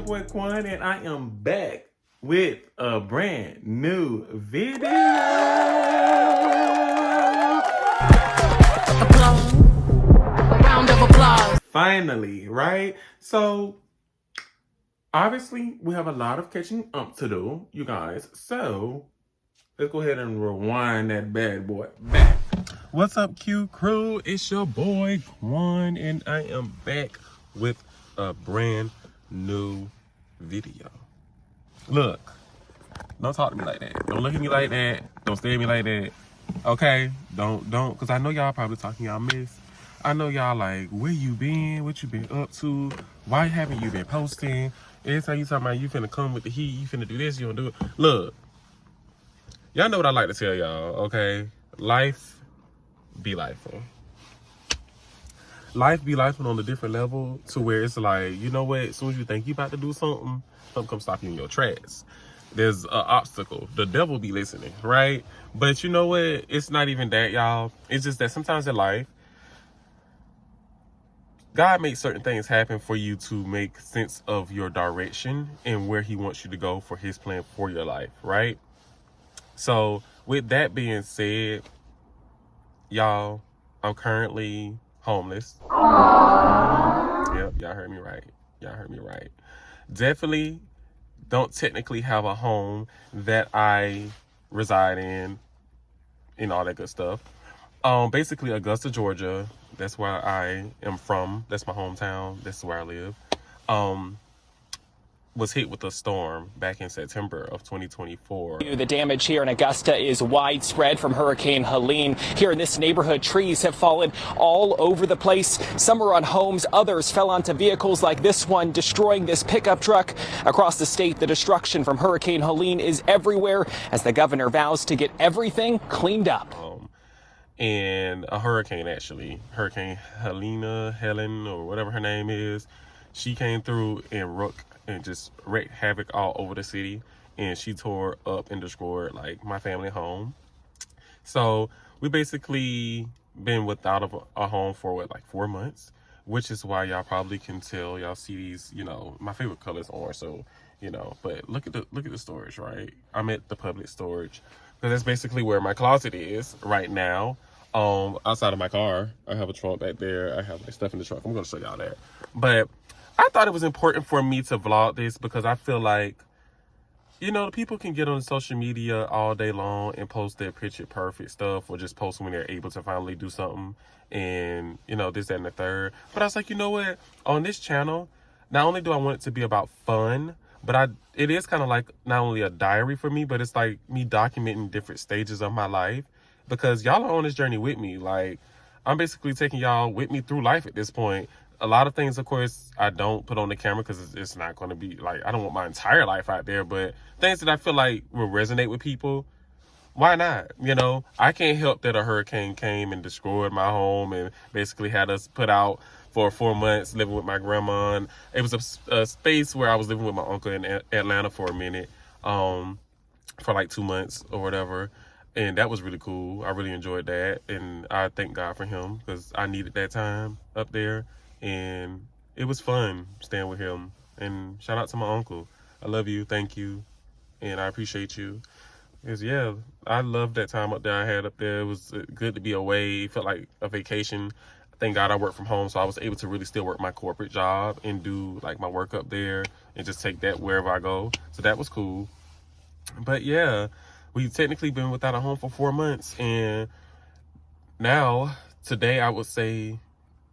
boy Quan, and I am back with a brand new video. Applause. A round of applause. Finally, right? So, obviously, we have a lot of catching up to do, you guys. So, let's go ahead and rewind that bad boy back. What's up, Q crew? It's your boy Quan, and I am back with a brand new video. Look, don't talk to me like that. Don't look at me like that. Don't stare at me like that. Okay? Don't, because I know y'all probably talking y'all miss. I know y'all like, where you been? What you been up to? Why haven't you been posting? Every time you talking about you finna come with the heat, you finna do this, you gonna do it. Look, y'all know what I like to tell y'all, okay? Life be life. Life be life on a different level to where it's like, you know what? As soon as you think you about to do something, something come stop you in your tracks. There's an obstacle. The devil be listening, right? But you know what? It's not even that, y'all. It's just that sometimes in life, God makes certain things happen for you to make sense of your direction and where he wants you to go for his plan for your life, right? So with that being said, y'all, I'm currently homeless. Yep, y'all heard me right. Y'all heard me right. Definitely don't technically have a home that I reside in and all that good stuff. Basically Augusta, Georgia. That's where I am from. That's my hometown. That's where I live. Was hit with a storm back in September of 2024. The damage here in Augusta is widespread from Hurricane Helene. Here in this neighborhood, trees have fallen all over the place. Some are on homes, others fell onto vehicles like this one, destroying this pickup truck. Across the state, the destruction from Hurricane Helene is everywhere as the governor vows to get everything cleaned up. And a hurricane, actually, Hurricane Helen, or whatever her name is, she came through and just wreaked havoc all over the city, and she tore up and destroyed like my family home. So we basically been without a home for what, like 4 months, which is why y'all probably can tell. Y'all see these, you know, my favorite color is orange, so you know. But look at the storage, right? I'm at the public storage because that's basically where my closet is right now. Outside of my car, I have a trunk back there. I have like stuff in the trunk. I'm gonna show y'all that. But I thought it was important for me to vlog this because I feel like, you know, people can get on social media all day long and post their picture perfect stuff, or just post when they're able to finally do something and, you know, this, that, and the third. But I was like, you know what? On this channel, not only do I want it to be about fun, but it is kind of like not only a diary for me, but it's like me documenting different stages of my life, because y'all are on this journey with me. Like, I'm basically taking y'all with me through life at this point. A lot of things, of course, I don't put on the camera because it's not going to be like, I don't want my entire life out there, but things that I feel like will resonate with people, why not? You know, I can't help that a hurricane came and destroyed my home and basically had us put out for 4 months living with my grandma. And it was a space where I was living with my uncle in Atlanta for a minute, for like 2 months or whatever. And that was really cool. I really enjoyed that. And I thank God for him because I needed that time up there. And it was fun staying with him. And shout out to my uncle. I love you. Thank you. And I appreciate you. Because, yeah, I loved that time up there I had up there. It was good to be away. It felt like a vacation. Thank God I worked from home, so I was able to really still work my corporate job and do like my work up there and just take that wherever I go. So that was cool. But yeah, we've technically been without a home for 4 months. And now, today, I would say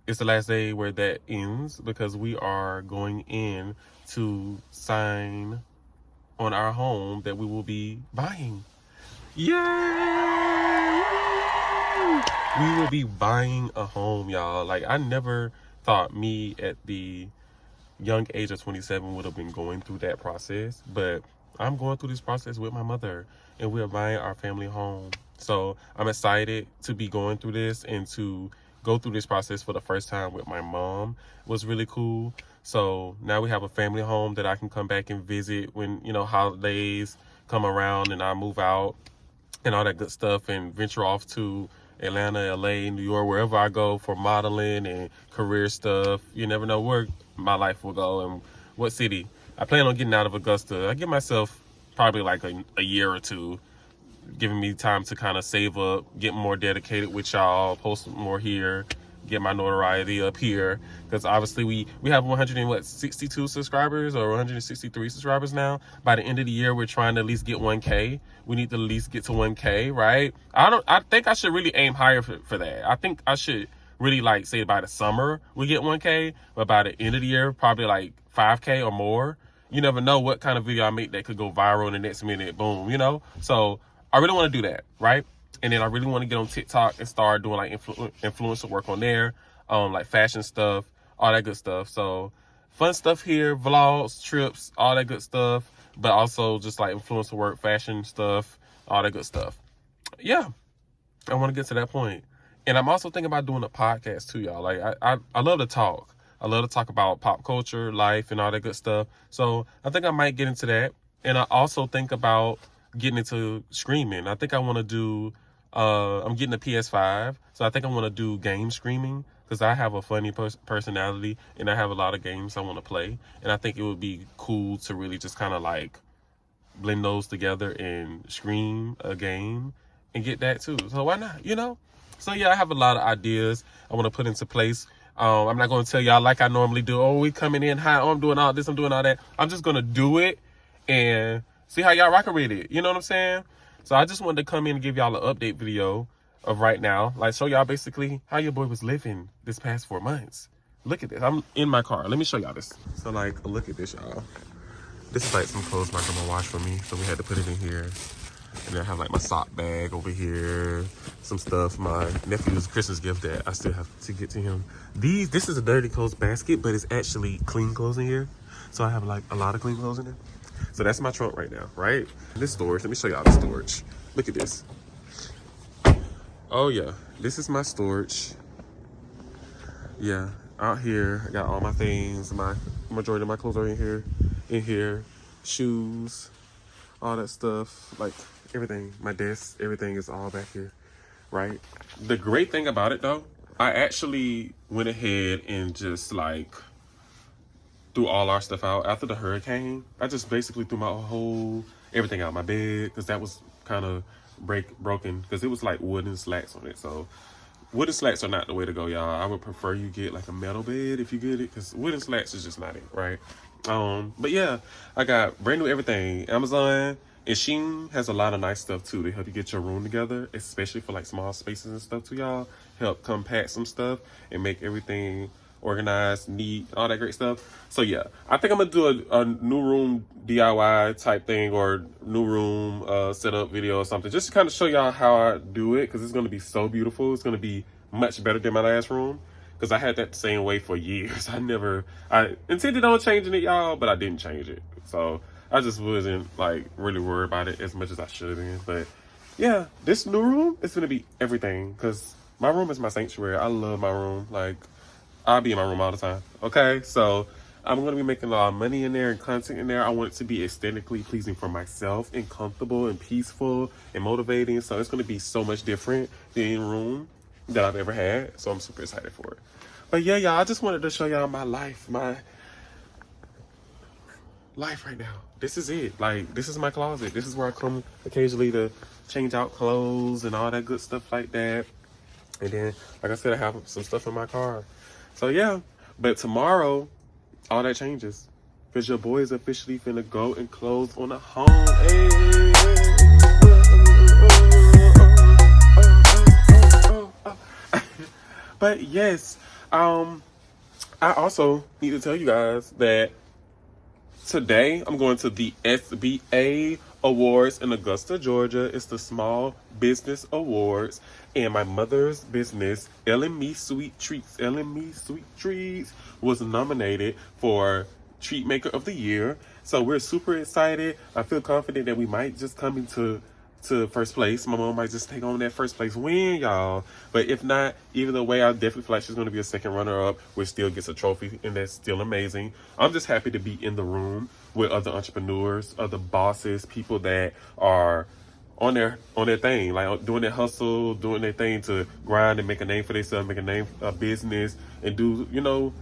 it's the last day where that ends, because we are going in to sign on our home that we will be buying. Yay! We will be buying a home, y'all. Like, I never thought me at the young age of 27 would have been going through that process, but I'm going through this process with my mother, and we're buying our family home. So I'm excited to be going through this and to go through this process for the first time with my mom. It was really cool. So now we have a family home that I can come back and visit when, you know, holidays come around and I move out and all that good stuff, and venture off to Atlanta, LA, New York, wherever I go for modeling and career stuff. You never know where my life will go and what city I plan on getting out of Augusta. I give myself probably like a year or two, giving me time to kind of save up, get more dedicated with y'all, post more here, get my notoriety up here, because obviously we have 162 subscribers or 163 subscribers now. By the end of the year, we're trying to at least get 1K. We need to at least get to 1K, right? I think I should really aim higher for that. I think I should really like say by the summer we get 1K, but by the end of the year probably like 5K or more. You never know what kind of video I make that could go viral in the next minute, boom, you know? So I really want to do that, right? And then I really want to get on TikTok and start doing like influencer work on there, like fashion stuff, all that good stuff. So fun stuff here, vlogs, trips, all that good stuff, but also just like influencer work, fashion stuff, all that good stuff. Yeah, I want to get to that point. And I'm also thinking about doing a podcast too, y'all. Like I love to talk. I love to talk about pop culture, life, and all that good stuff. So I think I might get into that. And I also think about getting into streaming. I think I want to do, I'm getting a PS5. So I think I want to do game streaming, because I have a funny personality and I have a lot of games I want to play. And I think it would be cool to really just kind of like blend those together and stream a game and get that too. So why not, you know? So yeah, I have a lot of ideas I want to put into place. I'm not going to tell y'all like I normally do. Oh, we coming in high. Oh, I'm doing all this. I'm doing all that. I'm just going to do it and see how y'all rocking with it. You know what I'm saying? So I just wanted to come in and give y'all an update video of right now. Like show y'all basically how your boy was living this past 4 months. Look at this. I'm in my car. Let me show y'all this. So like, look at this, y'all. This is like some clothes my grandma washed for me. So we had to put it in here. And then I have like my sock bag over here, some stuff, my nephew's Christmas gift that I still have to get to him. This is a dirty clothes basket, but it's actually clean clothes in here. So I have like a lot of clean clothes in there. So that's my trunk right now, right? This storage, let me show y'all the storage. Look at this. Oh yeah, this is my storage. Yeah, out here, I got all my things. My majority of my clothes are in here, shoes, all that stuff, like everything, my desk, everything is all back here, right? The great thing about it though, I actually went ahead and just like threw all our stuff out after the hurricane. I just basically threw my whole everything out, my bed, because that was kind of broken, because it was like wooden slats on it. So wooden slats are not the way to go, y'all. I would prefer you get like a metal bed if you get it, because wooden slats is just not it, right? But yeah, I got brand new everything. Amazon and Shein has a lot of nice stuff too. They help you get your room together, especially for like small spaces and stuff too, y'all. Help compact some stuff and make everything organized, neat, all that great stuff. So yeah, I think I'm gonna do a new room DIY type thing, or new room setup video or something, just to kind of show y'all how I do it, because it's gonna be so beautiful. It's gonna be much better than my last room, because I had that the same way for years. I intended on changing it, y'all, but I didn't change it. So I just wasn't like really worried about it as much as I should have been. But yeah, this new room is gonna be everything, because my room is my sanctuary. I love my room. Like, I'll be in my room all the time. Okay, so I'm going to be making a lot of money in there and content in there. I want it to be aesthetically pleasing for myself and comfortable and peaceful and motivating. So it's going to be so much different than any room that I've ever had. So I'm super excited for it. But yeah, y'all, I just wanted to show y'all my life right now. This is it. Like, this is my closet. This is where I come occasionally to change out clothes and all that good stuff like that. And then, like I said, I have some stuff in my car. So yeah, but tomorrow, all that changes, because your boy is officially finna go and close on a home. But yes, I also need to tell you guys that today I'm going to the SBA Awards in Augusta, Georgia. It's the Small Business Awards, and my mother's business, L&Me Sweet Treats, was nominated for Treat Maker of the Year. So we're super excited. I feel confident that we might just come into first place. My mom might just take on that first place win, y'all. But if not, either way, I definitely feel like she's going to be a second runner-up, which still gets a trophy, and that's still amazing. I'm just happy to be in the room with other entrepreneurs, other bosses, people that are on their thing, like doing their hustle, doing their thing to grind and make a name for themselves, make a name, a business, and do, you know,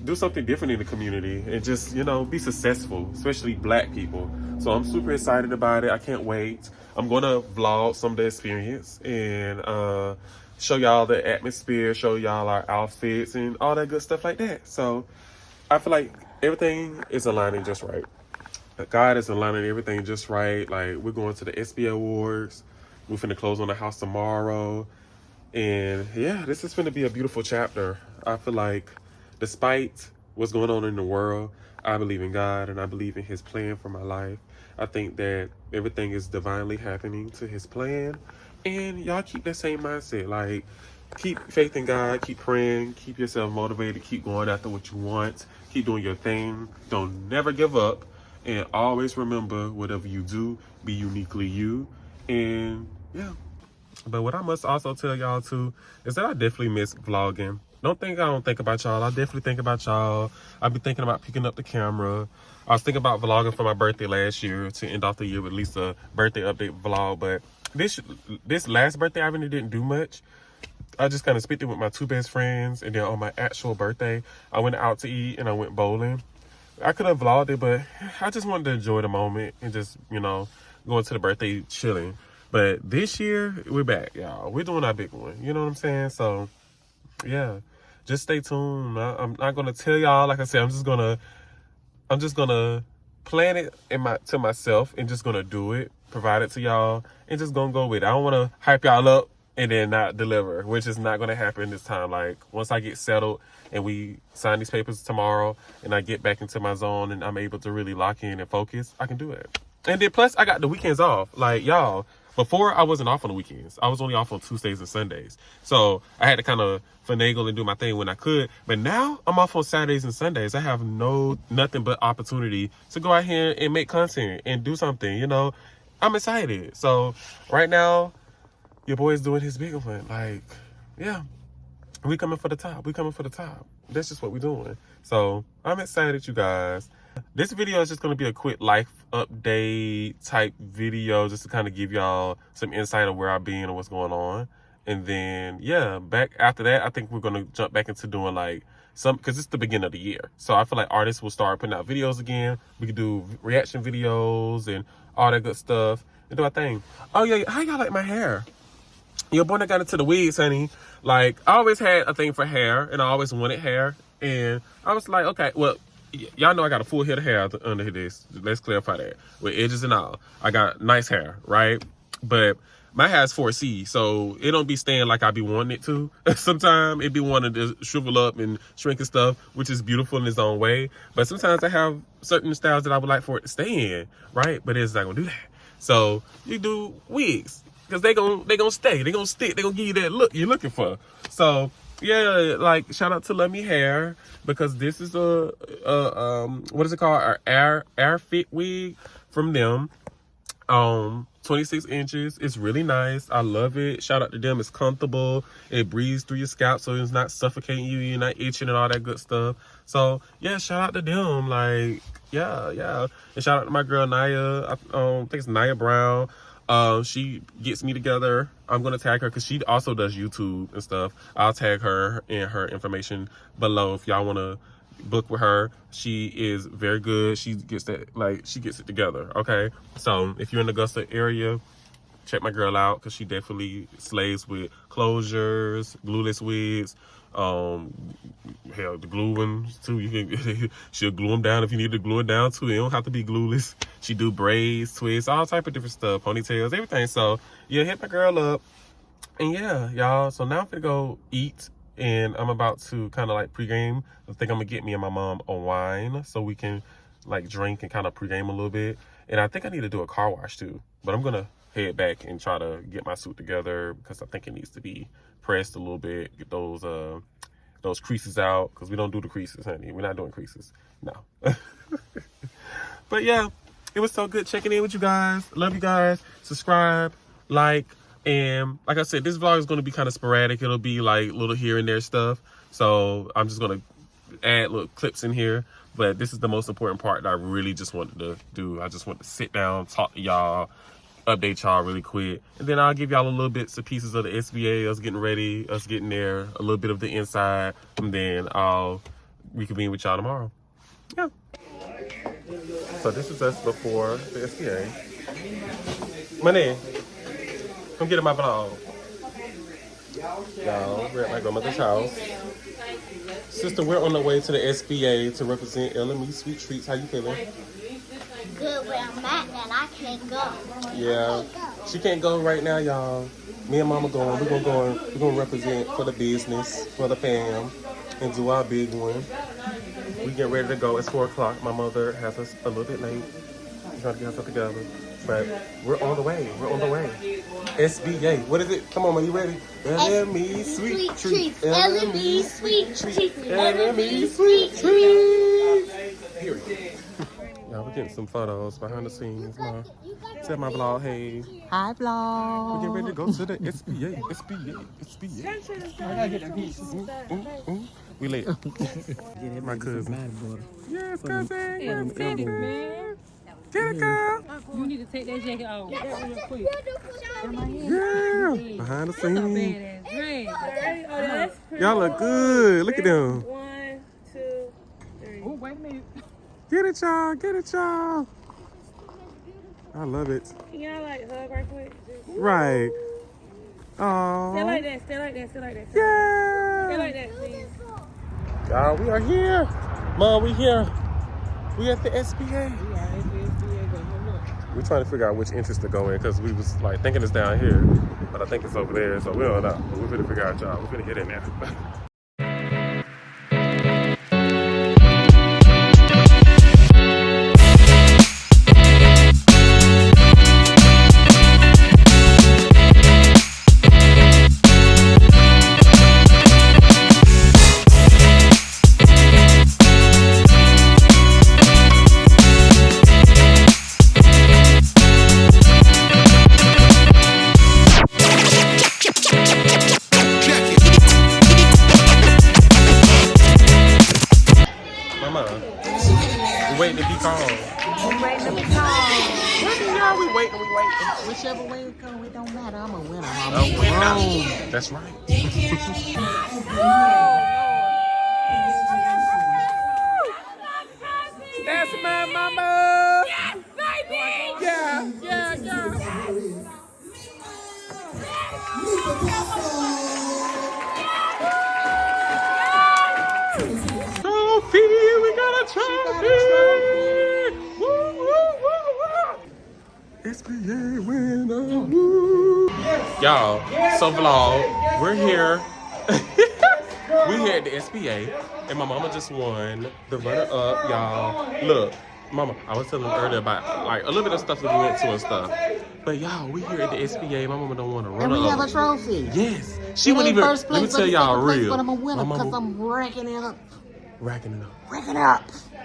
do something different in the community and just, you know, be successful, especially black people. So I'm super excited about it. I can't wait. I'm going to vlog some of the experience and show y'all the atmosphere, show y'all our outfits and all that good stuff like that. So I feel like everything is aligning just right. God is aligning everything just right. Like, we're going to the SBA Awards. We're finna close on the house tomorrow. And yeah, this is gonna be a beautiful chapter. I feel like despite what's going on in the world, I believe in God and I believe in his plan for my life. I think that everything is divinely happening to his plan. And y'all keep that same mindset. Like, keep faith in God, keep praying, keep yourself motivated, keep going after what you want, keep doing your thing. Don't never give up. And always remember, whatever you do, be uniquely you. And yeah. But what I must also tell y'all too is that I definitely miss vlogging. Don't think I don't think about y'all. I definitely think about y'all. I've been thinking about picking up the camera. I was thinking about vlogging for my birthday last year to end off the year with at least a birthday update vlog. But this last birthday, I really didn't do much. I just kind of spent it with my two best friends. And then on my actual birthday, I went out to eat and I went bowling. I could have vlogged it, but I just wanted to enjoy the moment and just, you know, going to the birthday chilling. But this year, we're back, y'all. We're doing our big one. You know what I'm saying? So, yeah. Just stay tuned. I'm not going to tell y'all. Like I said, I'm just going to plan it to myself and just going to do it, provide it to y'all, and just going to go with it. I don't want to hype y'all up and then not deliver, which is not going to happen this time. Like, once I get settled and we sign these papers tomorrow and I get back into my zone and I'm able to really lock in and focus, I can do it. And then plus, I got the weekends off. Like, y'all, before I wasn't off on the weekends. I was only off on Tuesdays and Sundays. So I had to kind of finagle and do my thing when I could. But now I'm off on Saturdays and Sundays. I have nothing but opportunity to go out here and make content and do something, you know. I'm excited. So right now, your boy's doing his big one. Like, yeah, we coming for the top. We coming for the top. That's just what we're doing. So I'm excited, you guys. This video is just going to be a quick life update type video just to kind of give y'all some insight of where I've been and what's going on. And then, yeah, back after that, I think we're going to jump back into doing like because it's the beginning of the year. So I feel like artists will start putting out videos again. We can do reaction videos and all that good stuff and do our thing. Oh, yeah, how y'all like my hair? Your boy that got into the wigs, honey. Like, I always had a thing for hair and I always wanted hair. And I was like, okay, well, y'all know I got a full head of hair under this. Let's clarify that. With edges and all. I got nice hair, right? But my hair is 4C, so it don't be staying like I be wanting it to. Sometimes it be wanting to shrivel up and shrink and stuff, which is beautiful in its own way. But sometimes I have certain styles that I would like for it to stay in, right? But it's not gonna do that. So you do wigs, because they gonna stay, they gonna stick, they gonna give you that look you're looking for. So yeah, like shout out to Love Me Hair, because this is a what is it called? An air fit wig from them. 26 inches. It's really nice. I love it. Shout out to them. It's comfortable. It breathes through your scalp, so it's not suffocating you. You're not itching and all that good stuff. So yeah, shout out to them. Like, yeah. And shout out to my girl Naya. I think it's Naya Brown. She gets me together. I'm gonna tag her because she also does YouTube and stuff. I'll tag her and her information below if y'all wanna book with her. She is very good. She gets it together. Okay, so if you're in the Augusta area, check my girl out because she definitely slays with closures, glueless wigs. Hell, the glue ones too. You can she'll glue them down if you need to glue it down too. It don't have to be glueless. She do braids, twists, all type of different stuff, ponytails, everything. So yeah, hit my girl up. And yeah, y'all. So now I'm gonna go eat. And I'm about to kind of like pregame. I think I'm gonna get me and my mom a wine so we can like drink and kind of pregame a little bit. And I think I need to do a car wash too. But I'm gonna head back and try to get my suit together because I think it needs to be pressed a little bit. Get those creases out because we don't do the creases, honey. We're not doing creases. No. But yeah, it was so good checking in with you guys. Love you guys. Subscribe, like. And like I said, this vlog is going to be kind of sporadic. It'll be like little here and there stuff. So I'm just going to add little clips in here. But this is the most important part that I really just wanted to do. I just want to sit down, talk to y'all, update y'all really quick. And then I'll give y'all a little bits of pieces of the SBA, us getting ready, us getting there, a little bit of the inside. And then I'll reconvene with y'all tomorrow. Yeah. So this is us before the SBA. Money, come get in my vlog. Y'all, we're at my grandmother's house. Sister, we're on the way to the SBA to represent LME Sweet Treats. How you feeling? Good where I'm at, and I can't go. Yeah, she can't go right now, y'all. Me and Mama going. We're gonna represent for the business, for the fam, and do our big one. We get ready to go. It's 4 o'clock. My mother has us a little bit late. We're trying to get ourselves together, but we're on the way. We're on the way. SBA. What is it? Come on, are you ready? LME Sweet Treats. LME Sweet Treats. LME Sweet Treats. Period. Y'all, we're getting some photos behind the scenes. Mom, said my vlog, hey. Hi, vlog. We're getting ready to go to the SBA. SBA. I gotta get that piece. We late. My cousin. Yes, cousin. Yes, cousin. Get it, girl. You need to take that jacket off. Real quick. Yeah. Behind the scenes. Badass dress. Oh, that's pretty. Y'all look good. Look at them. 1, 2, 3. Oh, wait a minute. Get it, y'all. Get it, y'all. I love it. Can y'all like hug right quick? Just Right. stay Aww. like that. Stay like that. Stay like that. Yeah. Stay like that, please. Y'all, we are here. Mom, we here. We at the SBA. We're trying to figure out which entrance to go in because we was like thinking it's down here, but I think it's over there, so we don't know. But we're gonna figure out, y'all. We're gonna get in there. Waiting to be called. We waiting to be called. Yeah, we waiting. Whichever way it goes, it don't matter. I'm a winner. A winner. That's right. That's my mama. Yes, baby. Yeah. Trophy, we got a trophy. Woo, woo, woo, woo. SBA winner. Woo. Y'all, so vlog, we're here. We're here at the SBA, and my mama just won the runner-up, y'all. Look, mama, I was telling earlier about like a little bit of stuff that we went to and stuff. But y'all, we here at the SBA. My mama don't want to run And we have a up. trophy. Yes, she wouldn't even. First place, Let me tell y'all real. But I'm a winner My because mama I'm racking it up. racking it up. Racking up.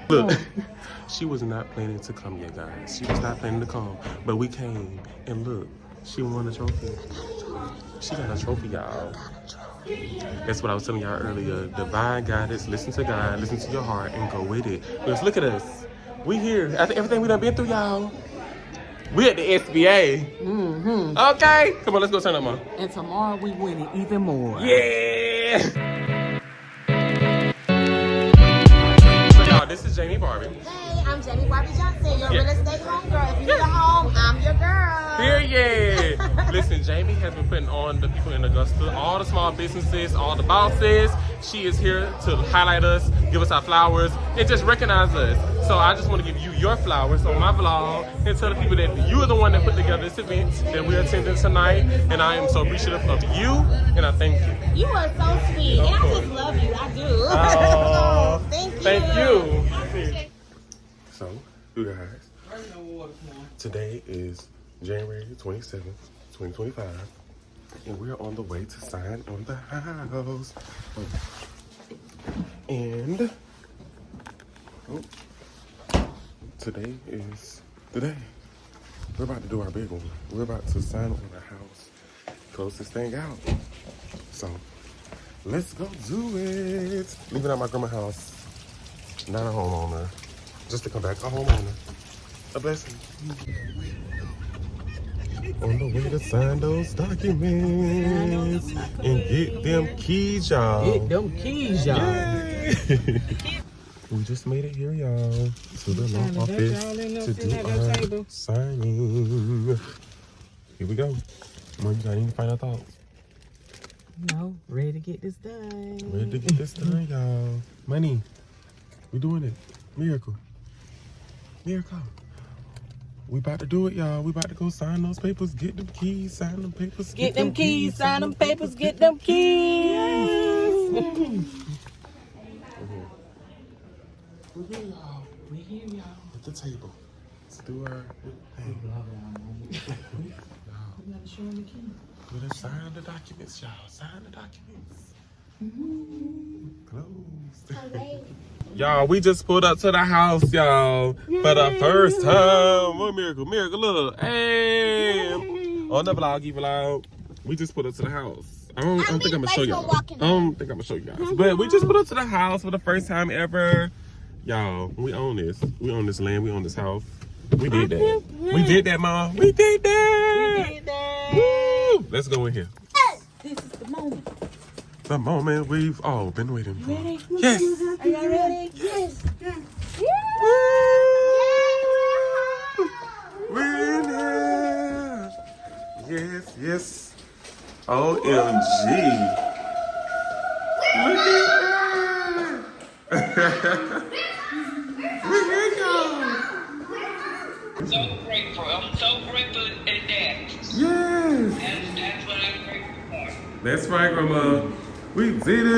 Look, she was not planning to come yet, guys. She was not planning to come, but we came and look, she won a trophy. She got a trophy, y'all. That's what I was telling y'all earlier. Divine guidance. Listen to God. Listen to your heart and go with it. Because look at us. We here. After everything we done been through, y'all. We at the SBA. Mm-hmm. Okay. Come on, let's go turn up, Mom. And tomorrow we win it even more. Yeah. So y'all, this is Jamie Barbie. Hey, I'm Jenny Barbie Johnson, your Yeah. real estate homegirl. If you need a home, I'm your girl. Period. Listen, Jamie has been putting on the people in Augusta, all the small businesses, all the bosses. She is here to highlight us, give us our flowers, and just recognize us. So I just want to give you your flowers on my vlog and tell the people that you are the one that put together this event that we're attending tonight. And I am so appreciative of you, and I thank you. You are so sweet, and I just love you. I do. Oh, Thank you. Thank you. So, you guys, today is January 27th, 2025, and we're on the way to sign on the house. And today is the day. We're about to do our big one. We're about to sign on the house, close this thing out. So, let's go do it. Leaving out my grandma's house. Not a homeowner. Just to come back a homeowner. A blessing. On the way to sign those documents and get them keys, y'all. Get them keys, y'all. Yay. We just made it here, y'all, to the law office to do our signing. Here we go. Mom, you got any final thoughts? No, ready to get this done. Ready to get this done, y'all. Money, we doing it. Miracle. Miracle. We about to do it, y'all. We about to go sign those papers, get them keys, sign them papers. Get them keys, sign them papers, get them keys. We're here, y'all. We here, y'all. At the table. Let's do our thing. We gotta show them the key. We're gonna sign the documents, y'all. Sign the documents. Closed. Y'all, we just pulled up to the house, y'all, for the first time. What miracle? Miracle, look. Hey. On the vloggy vlog. We just pulled up to the house. I don't think I'm gonna show y'all. I don't think I'm gonna show you guys. But we just put up to the house for the first time ever. Y'all, we own this. We own this land. We own this house. We did that. We did that, Mom. We did that. We did that. Woo! Let's go in here. This is the moment. The moment we've all been waiting for. Ready? Yes. Are y'all ready? Yes. We're here. Yes, yes. OMG. Look at that. We're here, y'all. So grateful. I'm so grateful at that. Yes. That's what I'm grateful for. That's right, Grandma. We did it.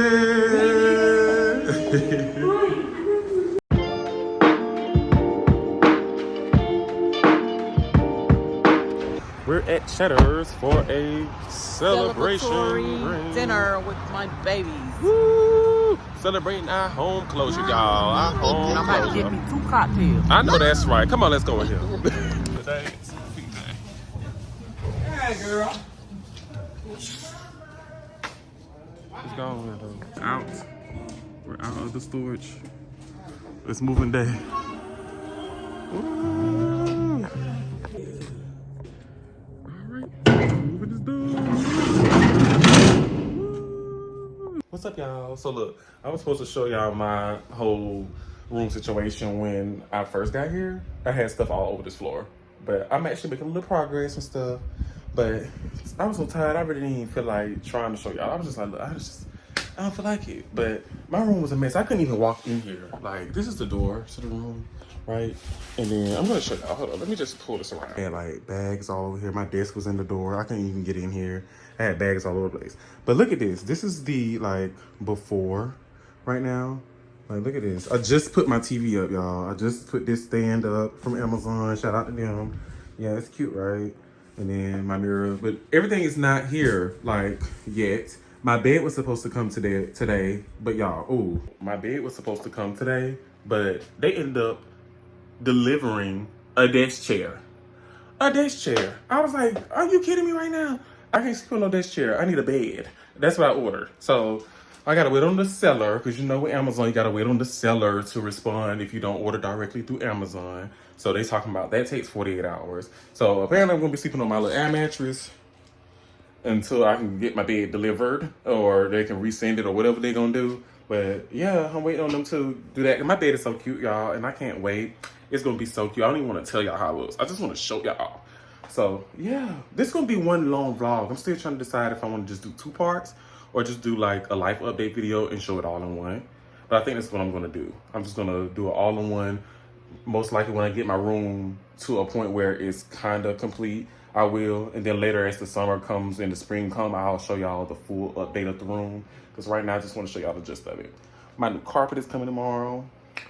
We're at Cheddar's for a celebration Celebratory dinner with my babies. Woo! Celebrating our home closure, y'all. Our home And I'm about to get closure. me 2 cocktails. I know that's right. Come on, let's go in here. Today, it's feet day. Hey, girl. Let's go in though. Out. We're out of the storage. It's moving day. Woo! Moving this door. What's up, y'all? So look, I was supposed to show y'all my whole room situation when I first got here. I had stuff all over this floor, but I'm actually making a little progress and stuff. But I was so tired, I really didn't even feel like trying to show y'all. I was just like, look, I don't feel like it. But my room was a mess. I couldn't even walk in here. Like, this is the door to the room, right? And then I'm gonna show y'all. Hold on, let me just pull this around. I had like bags all over here. My desk was in the door. I couldn't even get in here. I had bags all over the place. But look at this. This is the like before right now. Like, look at this. I just put my TV up, y'all. I just put this stand up from Amazon. Shout out to them. Yeah, it's cute, right? And then my mirror, but everything is not here like yet. My bed was supposed to come today, but y'all, ooh, my bed was supposed to come today, but they ended up delivering a desk chair. A desk chair. I was like, are you kidding me right now? I can't sleep on no desk chair. I need a bed. That's what I ordered. So I gotta wait on the seller, because you know with Amazon, you gotta wait on the seller to respond if you don't order directly through Amazon. So they talking about that takes 48 hours. So apparently I'm gonna be sleeping on my little air mattress until I can get my bed delivered, or they can resend it or whatever they're gonna do. But yeah, I'm waiting on them to do that. And my bed is so cute, y'all, and I can't wait. It's gonna be so cute. I don't even want to tell y'all how it looks. I just want to show y'all. So yeah, this is gonna be one long vlog. I'm still trying to decide if I want to just do 2 parts or just do like a life update video and show it all in one. But I think that's what I'm gonna do. I'm just gonna do it all in one. Most likely when I get my room to a point where it's kind of complete, I will. And then later as the summer comes and the spring comes, I'll show y'all the full update of the room. Because right now I just want to show y'all the gist of it. My new carpet is coming tomorrow.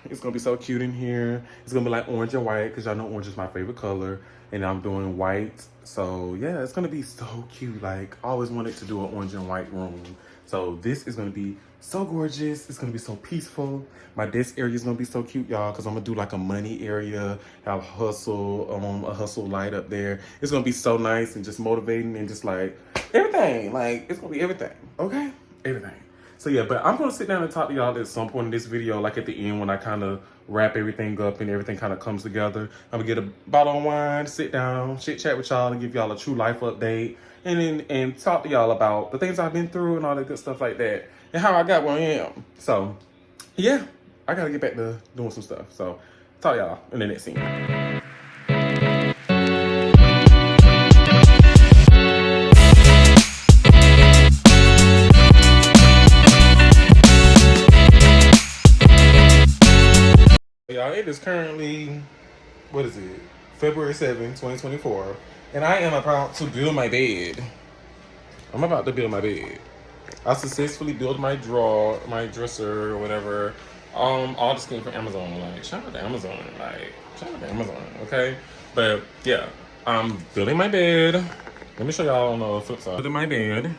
It's going to be so cute in here. It's going to be like orange and white because y'all know orange is my favorite color. And I'm doing white. So yeah, it's going to be so cute. Like, I always wanted to do an orange and white room. So this is going to be so gorgeous. It's going to be so peaceful. My desk area is going to be so cute, y'all, because I'm going to do like a money area, have a hustle light up there. It's going to be so nice and just motivating and just like everything. Like, it's going to be everything, okay? Everything. So yeah, but I'm going to sit down and talk to y'all at some point in this video, like at the end when I kind of wrap everything up and everything kind of comes together. I'm going to get a bottle of wine, sit down, chit chat with y'all and give y'all a true life update. And talk to y'all about the things I've been through and all that good stuff like that. And how I got where I am. So, yeah. I gotta get back to doing some stuff. So talk to y'all in the next scene. Y'all, it is currently, what is it? February 7th, 2024. And I am about to build my bed. I'm about to build my bed. I successfully built my dresser or whatever. All this came from Amazon. Like, shout out to Amazon. Like, shout out to Amazon, okay? But yeah, I'm building my bed. Let me show y'all on the flip side. Building my bed.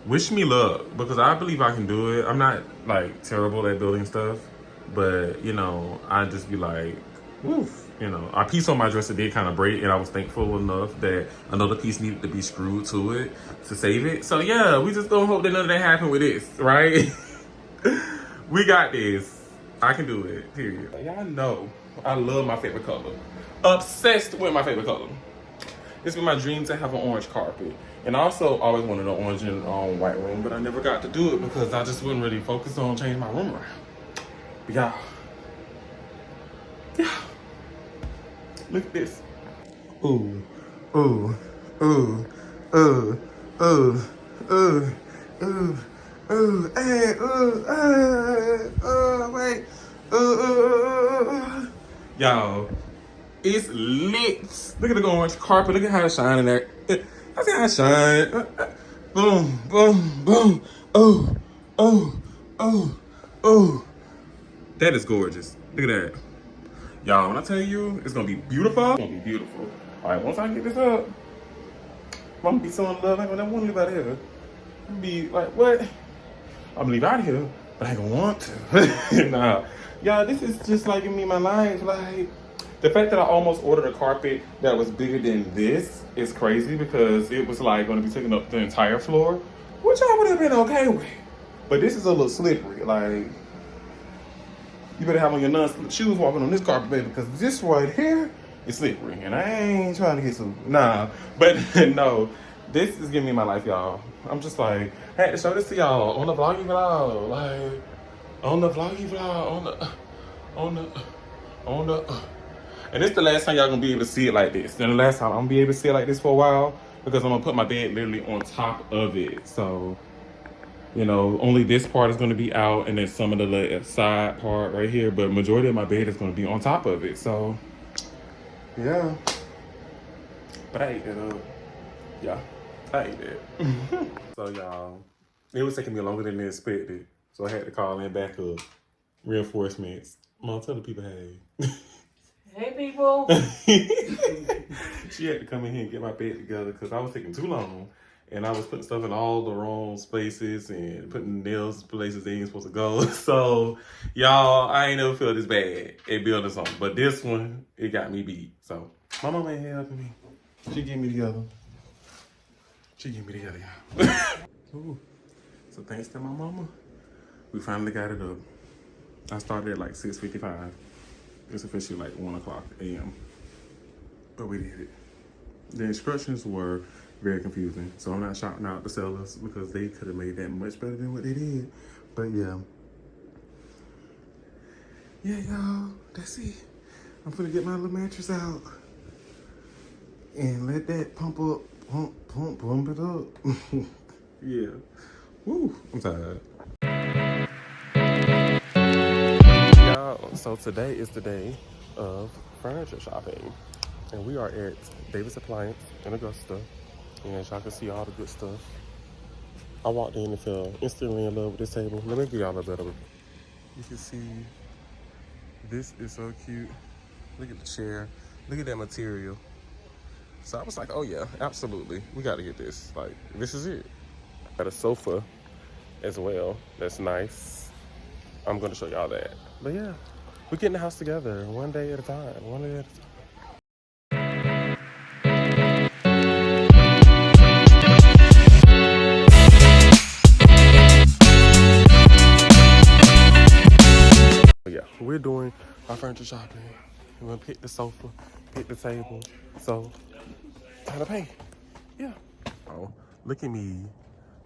Wish me luck, because I believe I can do it. I'm not like terrible at building stuff, but you know, I just be like, woof. You know, a piece on my dresser did kind of break, and I was thankful enough that another piece needed to be screwed to it to save it. So yeah, we just don't hope that none of that happened with this, right? We got this. I can do it, period. Y'all know I love my favorite color. Obsessed with my favorite color. It's been my dream to have an orange carpet. And I also always wanted an orange and white room, but I never got to do it because I just wasn't really focused on changing my room around. But y'all, yeah. Look at this. Ooh, ooh, ooh, ooh, ooh, ooh, ooh, ooh, hey, wait, y'all, it's lit. Look at the orange carpet. Look at how it's shining there. I see how it shine. Boom, boom, boom. Oh, oh, oh, oh. That is gorgeous. Look at that. Y'all, when I tell you, it's gonna be beautiful. It's gonna be beautiful. All right, once I get this up, I'm gonna be so in love. I don't want to leave out of here. I'm gonna be like, what? I'm gonna leave out of here, but I ain't gonna want to. Nah, y'all, this is just like giving me my life. Like, the fact that I almost ordered a carpet that was bigger than this is crazy because it was like gonna be taking up the entire floor, which I would have been okay with. But this is a little slippery. Like, you better have on your non-slip shoes walking on this carpet, baby, because this right here is slippery. And I ain't trying to get some, nah. But no, this is giving me my life, y'all. I'm just like, I had to show this to y'all on the vloggy vlog. Like, on the vloggy vlog, on the. And this is the last time y'all gonna be able to see it like this. Then the last time I'm gonna be able to see it like this for a while because I'm gonna put my bed literally on top of it. So, you know, only this part is going to be out and then some of the side part right here. But majority of my bed is going to be on top of it. So, yeah. But I ate that up. Yeah, I ate that. So, y'all, it was taking me longer than expected. So I had to call in backup reinforcements. Mom, tell the people, hey. Hey, people. She had to come in here and get my bed together because I was taking too long. And I was putting stuff in all the wrong spaces and putting nails places they ain't supposed to go. So, y'all, I ain't never felt this bad at building something. But this one, it got me beat. So, my mama ain't helping me. She get me together. She get me together, y'all. Ooh. So, thanks to my mama, we finally got it up. I started at like 6:55. It's officially like 1 o'clock a.m. But we did it. The instructions were very confusing. So I'm not shouting out the sellers because they could have made that much better than what they did. But yeah. Yeah, y'all, that's it. I'm gonna get my little mattress out and let that pump it up. Yeah. Woo, I'm tired. Y'all, so today is the day of furniture shopping. And we are at Davis Appliance in Augusta. And as y'all can see all the good stuff. I walked in and fell instantly in love with this table. Let me give y'all a better. You can see this is so cute. Look at the chair. Look at that material. So I was like, oh yeah, absolutely. We got to get this. Like, this is it. Got a sofa as well. That's nice. I'm going to show y'all that. But yeah, we're getting the house together one day at a time. One day at a time. Yeah, we're doing our furniture shopping. We're gonna pick the sofa, pick the table. So, time to pay. Yeah. Oh, look at me.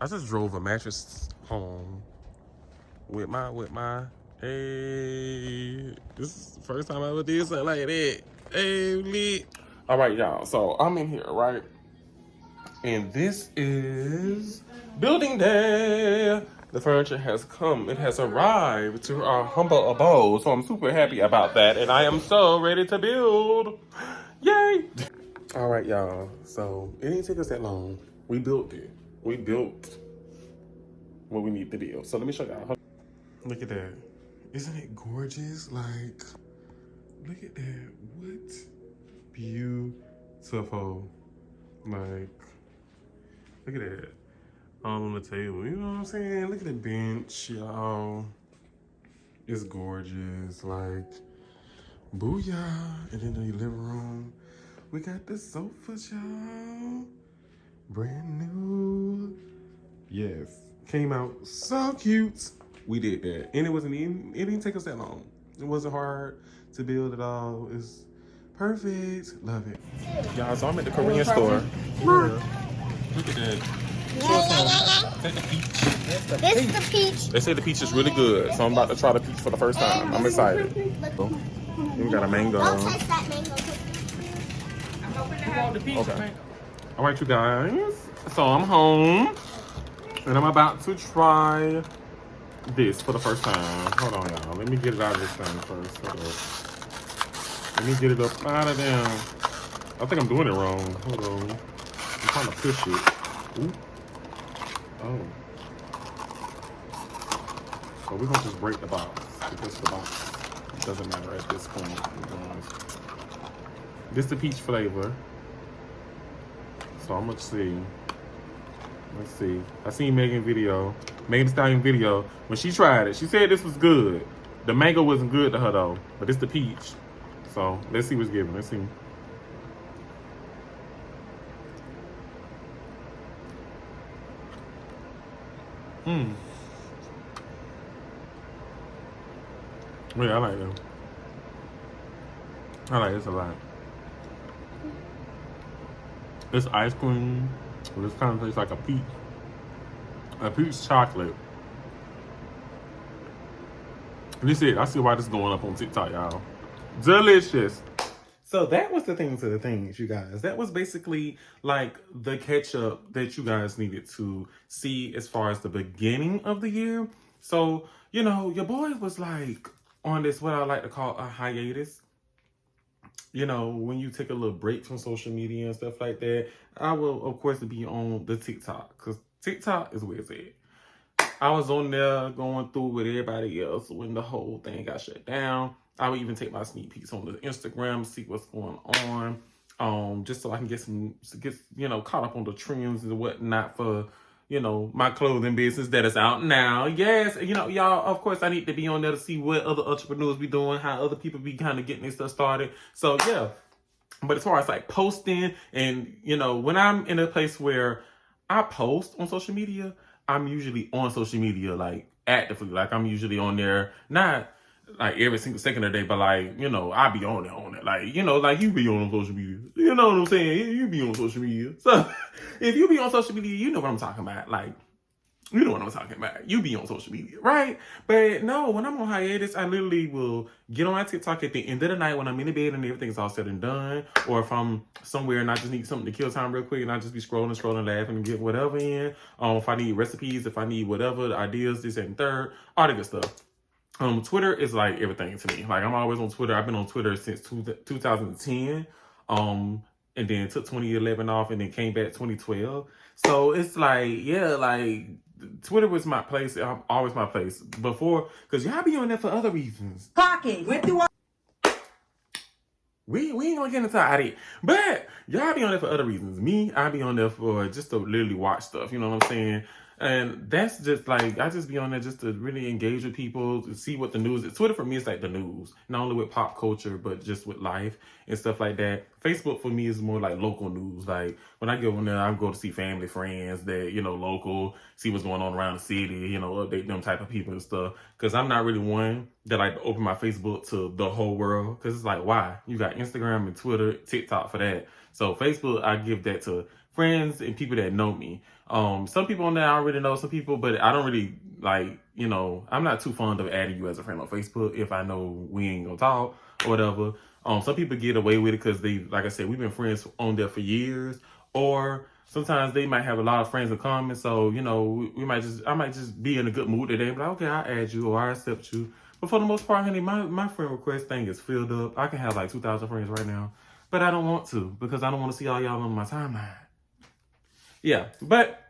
I just drove a mattress home with my Hey, this is the first time I ever did something like that. Hey, lit. All right, y'all. So I'm in here, right? And this is building day. The furniture has come. It has arrived to our humble abode. So I'm super happy about that. And I am so ready to build. Yay! All right, y'all. So it didn't take us that long. We built it. We built what we need to build. So let me show y'all. Look at that. Isn't it gorgeous? Like, look at that. What? Beautiful. Like, look at that. All on the table. You know what I'm saying? Look at the bench, y'all. It's gorgeous. Like, booyah. And then the living room. We got the sofas, y'all. Brand new. Yes. Came out so cute. We did that. And it didn't take us that long. It wasn't hard to build at all. It's perfect. Love it. Y'all, so I'm at the Korean store. Yeah. Look at that. Is that the peach? This is the peach. They say the peach is really good, so I'm about to try the peach for the first time. I'm excited. Then we got a mango. Don't touch that mango. Okay. All right, you guys. So I'm home, and I'm about to try this for the first time. Hold on, y'all. Let me get it out of this thing first. Hold on. Let me get it up out of there. I think I'm doing it wrong. Hold on. I'm trying to push it. Ooh. Oh. So we're gonna just break the box because the box doesn't matter at this point. This is the peach flavor. So I'm gonna see. Let's see. I seen Megan Thee Stallion video. When she tried it, she said this was good. The mango wasn't good to her though, but it's the peach. So let's see what's given. Let's see. Yeah, I like them. I like this a lot. It's ice cream, but this kind of tastes like a peach chocolate. This is it. I see why this is going up on TikTok, y'all. Delicious. So that was the things of the things, you guys. That was basically like the catch up that you guys needed to see as far as the beginning of the year. So, you know, your boy was like on this, what I like to call a hiatus. You know, when you take a little break from social media and stuff like that, I will, of course, be on the TikTok, because TikTok is where it's at. I was on there going through with everybody else when the whole thing got shut down. I would even take my sneak peeks on the Instagram, see what's going on, just so I can get caught up on the trends and whatnot for, my clothing business that is out now. Yes, y'all, of course, I need to be on there to see what other entrepreneurs be doing, how other people be kind of getting their stuff started. So, yeah. But as far as like posting and, when I'm in a place where I post on social media, I'm usually on social media, like actively. Like I'm usually on there, not like every single second of the day, but like, I be on it. Like, like you be on social media. You know what I'm saying? You be on social media. So if you be on social media, you know what I'm talking about. Like, you know what I'm talking about. You be on social media, right? But no, when I'm on hiatus, I literally will get on my TikTok at the end of the night when I'm in the bed and everything's all said and done. Or if I'm somewhere and I just need something to kill time real quick and I just be scrolling, laughing and get whatever in. If I need recipes, if I need whatever, ideas, this and third, all that good stuff. Twitter is like everything to me. Like I'm always on Twitter. I've been on Twitter since 2010. And then took 2011 off and then came back 2012. So it's like, yeah, like Twitter was my place. Always my place. Before, because y'all be on there for other reasons. Pocket. Went through We ain't gonna get into it. But y'all be on there for other reasons. Me, I be on there for just to literally watch stuff. You know what I'm saying? And that's just like, I just be on there just to really engage with people, to see what the news is. Twitter for me is like the news, not only with pop culture, but just with life and stuff like that. Facebook for me is more like local news. Like when I go on there, I go to see family, friends that, local, see what's going on around the city, update them type of people and stuff. Cause I'm not really one that like to open my Facebook to the whole world. Cause it's like, why? You got Instagram and Twitter, TikTok for that. So Facebook, I give that to friends and people that know me. Some people on there I already know some people, but I don't really like, you know, I'm not too fond of adding you as a friend on Facebook if I know we ain't gonna talk or whatever. Some people get away with it because they, like I said, we've been friends on there for years, or sometimes they might have a lot of friends in common. So, you know, I might just be in a good mood today. But like, okay, I'll add you or I accept you. But for the most part, honey, my friend request thing is filled up. I can have like 2,000 friends right now, but I don't want to because I don't want to see all y'all on my timeline. Yeah, but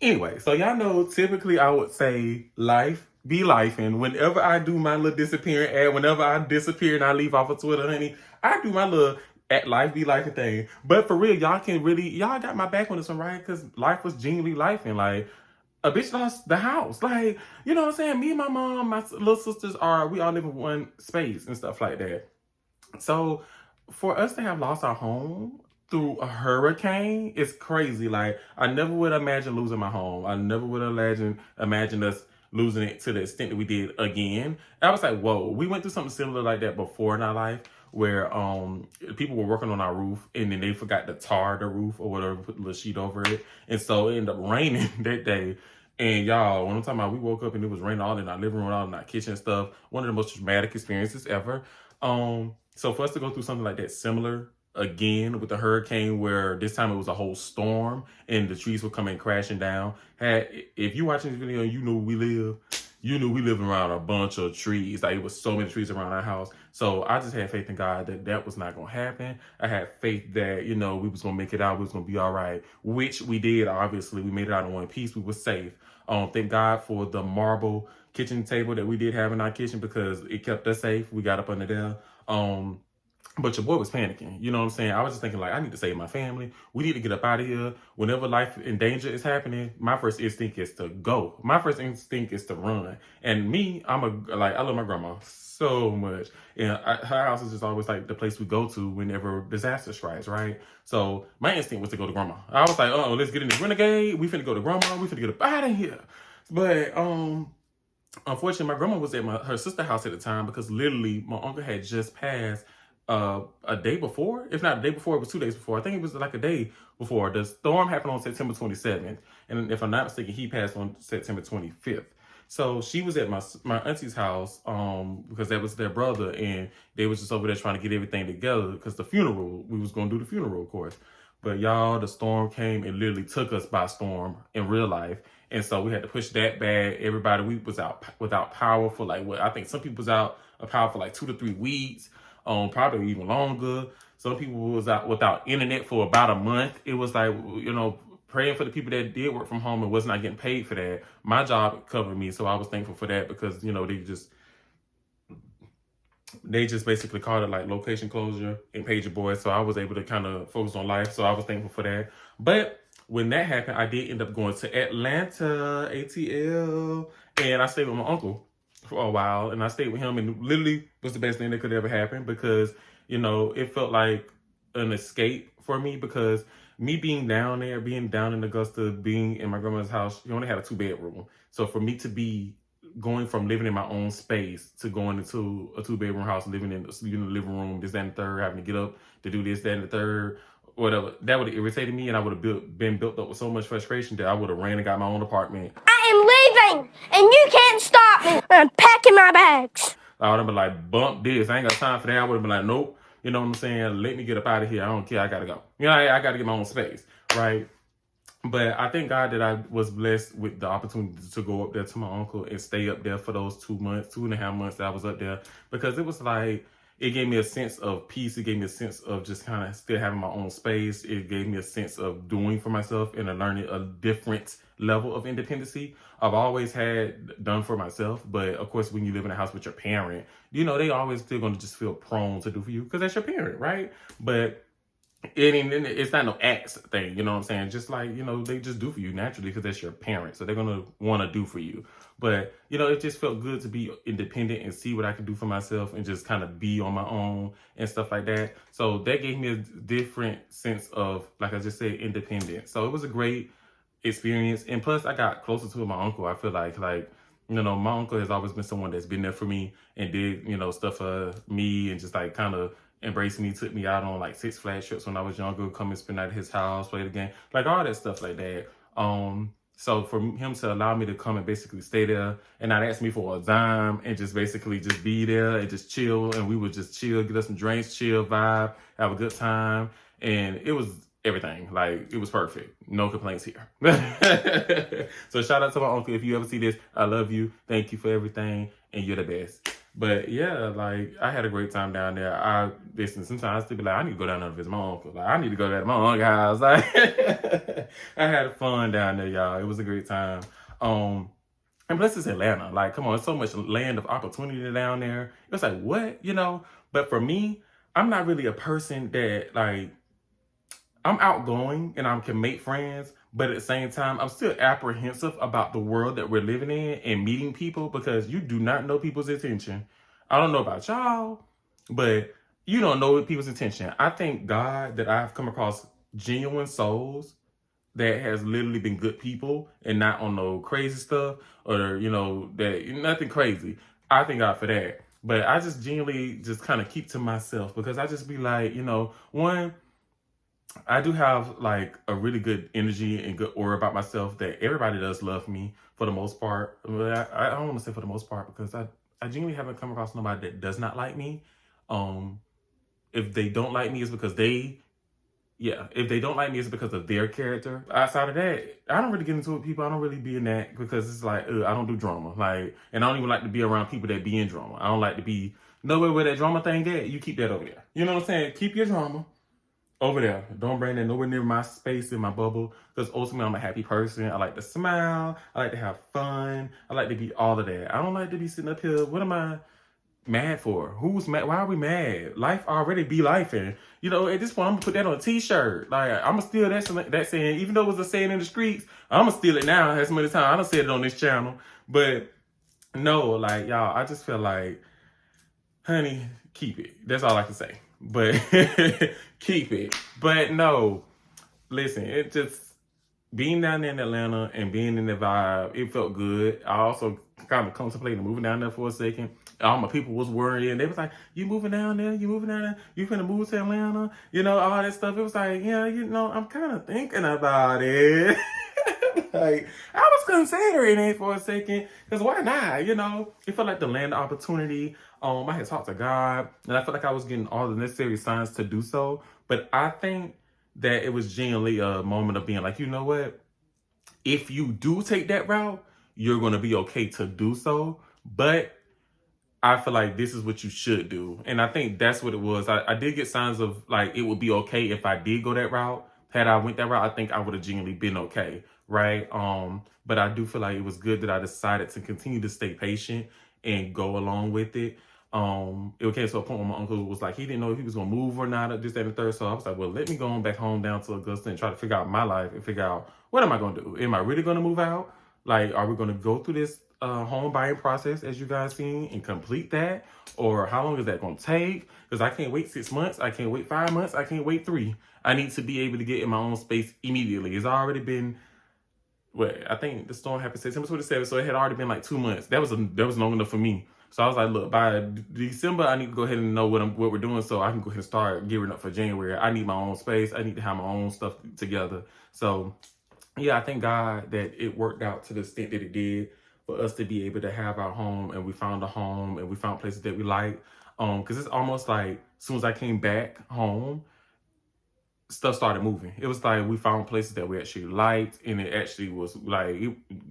anyway, so y'all know typically I would say life be life, and whenever I do my little disappearing ad, whenever I disappear and I leave off of Twitter, honey, I do my little at life be life thing. But for real, y'all got my back on this one, right? Because life was genuinely life, and like a bitch lost the house. Like, you know what I'm saying? Me and my mom, my little sisters we all live in one space and stuff like that. So for us to have lost our home through a hurricane, it's crazy. Like, I never would imagine losing my home. I never would imagine us losing it to the extent that we did again. And I was like, whoa, we went through something similar like that before in our life, where people were working on our roof and then they forgot to tar the roof or whatever, put a little sheet over it. And so it ended up raining that day. And y'all, when I'm talking about we woke up and it was raining all in our living room, all in our kitchen and stuff, one of the most traumatic experiences ever. So for us to go through something like that similar again with the hurricane, where this time it was a whole storm and the trees were coming crashing down. If you watching this video and you know we live around a bunch of trees. Like, it was so many trees around our house. So I just had faith in God that was not going to happen. I had faith that, you know, we was going to make it out. We was going to be all right, which we did. Obviously, we made it out in one piece. We were safe. Thank God for the marble kitchen table that we did have in our kitchen, because it kept us safe. We got up under there. But your boy was panicking. You know what I'm saying? I was just thinking, like, I need to save my family. We need to get up out of here. Whenever life in danger is happening, my first instinct is to go. My first instinct is to run. And me, I love my grandma so much. And her house is just always like the place we go to whenever disaster strikes, right? So my instinct was to go to grandma. I was like, oh, let's get in this renegade. We finna go to grandma. We finna get up out of here. But unfortunately, my grandma was at her sister's house at the time, because literally my uncle had just passed a day before. If not a day before, it was 2 days before. I think it was like a day before. The storm happened on September 27th. And if I'm not mistaken, he passed on September 25th. So she was at my auntie's house because that was their brother, and they was just over there trying to get everything together, because we was going to do the funeral, of course. But y'all, the storm came and literally took us by storm in real life. And so we had to push that back. Everybody, we was out without power for like, I think some people was out of power for like 2 to 3 weeks. Probably even longer. Some people was out without internet for about a month. It was like, you know, praying for the people that did work from home and was not getting paid for that. My job covered me, so I was thankful for that, because, you know, they just basically called it like location closure and paid your boy. So I was able to kind of focus on life. So I was thankful for that. But when that happened, I did end up going to Atlanta, ATL, and I stayed with my uncle for a while, and I stayed with him, and literally was the best thing that could ever happen, because, you know, it felt like an escape for me, because me being down in Augusta, being in my grandma's house, she only had a 2-bedroom. So for me to be going from living in my own space to going into a 2-bedroom house, sleeping in the living room, this, that, and the third, having to get up to do this, that, and the third, whatever, that would have irritated me, and I would have been built up with so much frustration that I would have ran and got my own apartment. I am leaving, and you can't stop me. I'm packing my bags. I would have been like, bump this. I ain't got time for that. I would have been like, nope. You know what I'm saying? Let me get up out of here. I don't care. I got to go. You know, I got to get my own space, right? But I thank God that I was blessed with the opportunity to go up there to my uncle and stay up there for those 2.5 months that I was up there, because it was like, it gave me a sense of peace. It gave me a sense of just kind of still having my own space. It gave me a sense of doing for myself and learning a different level of independency I've always had done for myself. But of course, when you live in a house with your parent, you know, they always still going to just feel prone to do for you because that's your parent, right? But it's not no acts thing, you know what I'm saying? Just like, you know, they just do for you naturally because that's your parent. So they're going to want to do for you. But, you know, it just felt good to be independent and see what I could do for myself and just kind of be on my own and stuff like that. So that gave me a different sense of, like I just said, independence. So it was a great experience. And plus, I got closer to my uncle. I feel like, you know, my uncle has always been someone that's been there for me and did, you know, stuff for me and just like kind of embraced me, took me out on like Six Flags trips when I was younger, come and spend night at his house, play the game, like all that stuff like that. So for him to allow me to come and basically stay there and not ask me for a dime and just basically just be there and just chill, and we would just chill, get us some drinks, chill, vibe, have a good time. And it was everything. Like, it was perfect. No complaints here. So shout out to my uncle. If you ever see this, I love you. Thank you for everything. And you're the best. But yeah, like, I had a great time down there. Listen, sometimes I still be like, I need to go down there and visit my uncle. Like, I need to go to my uncle's house. Like, I had fun down there, y'all. It was a great time. And plus it's Atlanta. Like, come on, it's so much land of opportunity down there. It was like, what? You know? But for me, I'm not really a person that, like, I'm outgoing and I can make friends, but at the same time, I'm still apprehensive about the world that we're living in and meeting people, because you do not know people's intention. I don't know about y'all, but you don't know people's intention. I thank God that I've come across genuine souls that has literally been good people and not on no crazy stuff or, you know, that nothing crazy. I thank God for that. But I just genuinely just kind of keep to myself, because I just be like, you know, one, I do have like a really good energy and good aura about myself that everybody does love me for the most part. I don't want to say for the most part, because I genuinely haven't come across nobody that does not like me. If they don't like me, it's because if they don't like me, it's because of their character. Outside of that, I don't really get into it with people. I don't really be in that, because it's like, I don't do drama. Like, and I don't even like to be around people that be in drama. I don't like to be nowhere where that drama thing at. You keep that over there. You know what I'm saying? Keep your drama over there. Don't bring that nowhere near my space, in my bubble, because ultimately I'm a happy person. I like to smile. I like to have fun. I like to be all of that. I don't like to be sitting up here. What am I mad for? Who's mad? Why are we mad? Life already be life, and you know, at this point, I'm gonna put that on a t-shirt. Like, I'm gonna steal that saying, even though it was a saying in the streets. I'm gonna steal it now. As many times I don't say it on this channel, but no, like, y'all, I just feel like, honey, keep it. That's all I can say. But keep it. But no, listen, it just, being down there in Atlanta and being in the vibe, it felt good. I also kind of contemplated moving down there for a second. All my people was worrying. They was like, you moving down there? You moving down there? You finna move to Atlanta? You know, all that stuff. It was like, yeah, you know, I'm kind of thinking about it. Like, I was considering it for a second, because why not? You know, it felt like the land of opportunity. I had talked to God, and I felt like I was getting all the necessary signs to do so. But I think that it was genuinely a moment of being like, you know what? If you do take that route, you're going to be okay to do so. But I feel like this is what you should do. And I think that's what it was. I did get signs of, like, it would be okay if I did go that route. Had I went that route, I think I would have genuinely been okay, right? But I do feel like it was good that I decided to continue to stay patient and go along with it. It came to a point where my uncle was like, he didn't know if he was gonna move or not, or this, that, and the third. So I was like, well, let me go on back home down to Augusta and try to figure out my life and figure out, what am I gonna do? Am I really gonna move out? Like, are we gonna go through this home buying process, as you guys seen, and complete that? Or how long is that gonna take? Because I can't wait 6 months. I can't wait 5 months. I can't wait 3. I need to be able to get in my own space immediately. It's already been, I think the storm happened September 27th, so it had already been like 2 months. That was long enough for me. So I was like, look, by December, I need to go ahead and know what we're doing, so I can go ahead and start gearing up for January. I need my own space. I need to have my own stuff together. So yeah, I thank God that it worked out to the extent that it did for us to be able to have our home, and we found a home, and we found places that we like. Because it's almost like, as soon as I came back home, stuff started moving. It was like we found places that we actually liked, and it actually was like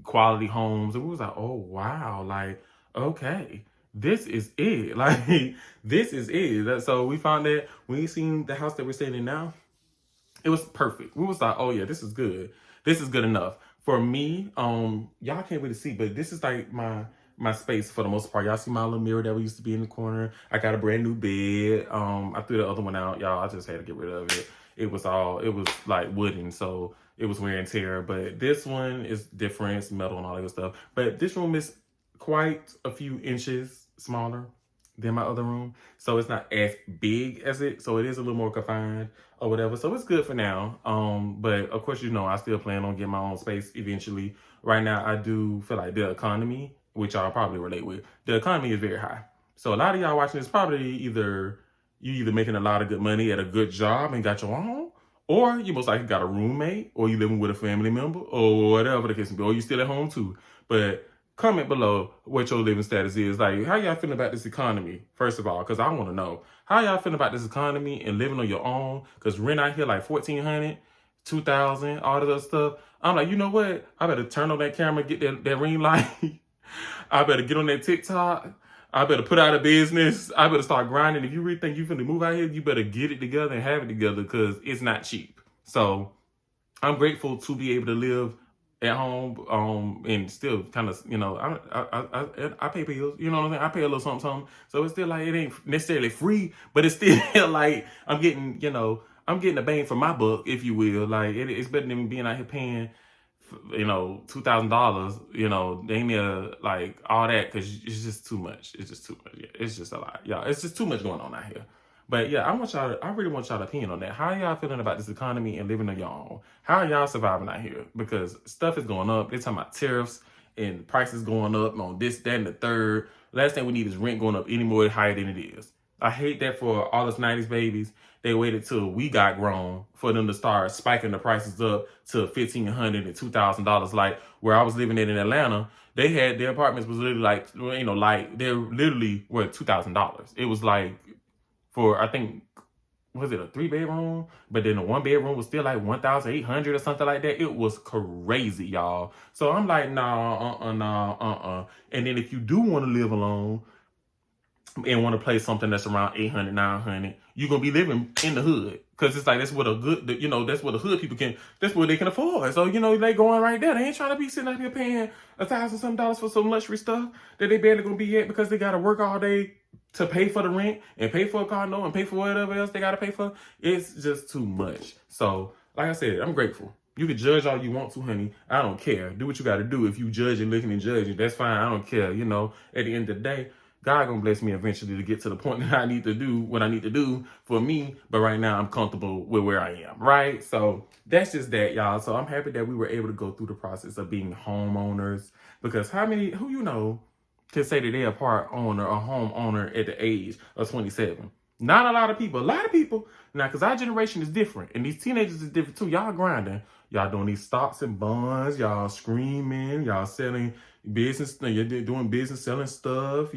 quality homes, and we was like, oh wow, like, okay, this is it. Like, this is it. So we found that when we seen the house that we're staying in now, it was perfect. We was like, oh yeah, this is good. This is good enough for me. Y'all can't really see, but this is like my space for the most part. Y'all see my little mirror that we used to be in the corner. I got a brand new bed. I threw the other one out, y'all. I just had to get rid of it. It was like wooden, so it was wear and tear. But this one is different. It's metal and all that good stuff. But this room is quite a few inches smaller than my other room. So it's not as big as it. So it is a little more confined or whatever. So it's good for now. But of course, you know, I still plan on getting my own space eventually. Right now, I do feel like the economy, which y'all probably relate with, the economy is very high. So a lot of y'all watching this probably you either making a lot of good money at a good job and got your own, Or you most likely got a roommate, or you living with a family member, or whatever the case may be, or you still at home too. But comment below what your living status is. Like, how y'all feeling about this economy, first of all, because I want to know. How y'all feeling about this economy and living on your own? Because rent out here like $1,400, $2,000, all that other stuff. I'm like, you know what? I better turn on that camera, get that ring light. I better get on that TikTok. I better put out a business. I better start grinding. If you really think you finna move out here, you better get it together and have it together because it's not cheap. So I'm grateful to be able to live at home, and still kind of, you know, I pay bills, you know what I'm saying? I pay a little something. So it's still like, it ain't necessarily free, but it's still like, I'm getting, you know, I'm getting a bang for my buck, if you will. Like, it's better than being out here paying, you know, $2,000, you know, they need like all that, because it's just too much. It's just too much. Yeah, it's just a lot. Y'all, it's just too much going on out here. But yeah, I really want y'all opinion on that. How y'all feeling about this economy and living on your own? How are y'all surviving out here? Because stuff is going up. They're talking about tariffs and prices going up on this, that, and the third. Last thing we need is rent going up any more higher than it is. I hate that for all us 90s babies. They waited till we got grown for them to start spiking the prices up to $1,500 and $2,000. Like where I was living in Atlanta, they had their apartments was literally like, you know, like they literally were $2,000. It was like, for, I think, was it a 3-bedroom? But then the 1-bedroom was still like 1,800 or something like that. It was crazy, y'all. So I'm like, nah. And then if you do want to live alone and want to play something that's around 800, 900, you're going to be living in the hood. Because it's like, that's what a good, you know, that's what the hood people can, that's what they can afford. So, you know, they going right there. They ain't trying to be sitting out here paying $1,000 some for some luxury stuff that they barely going to be at because they got to work all day to pay for the rent and pay for a car note and pay for whatever else they got to pay for. It's just too much. So, like I said, I'm grateful. You can judge all you want to, honey. I don't care. Do what you got to do. If you judge and looking and judging, that's fine. I don't care. You know, at the end of the day, God gonna bless me eventually to get to the point that I need to do what I need to do for me. But right now I'm comfortable with where I am, right? So that's just that, y'all. So I'm happy that we were able to go through the process of being homeowners, because who you know can say that they're a part owner or homeowner at the age of 27? Not a lot of people. A lot of people. Now, because our generation is different. And these teenagers is different too. Y'all grinding. Y'all doing these stocks and bonds. Y'all screaming. Y'all selling business. You're doing business, selling stuff.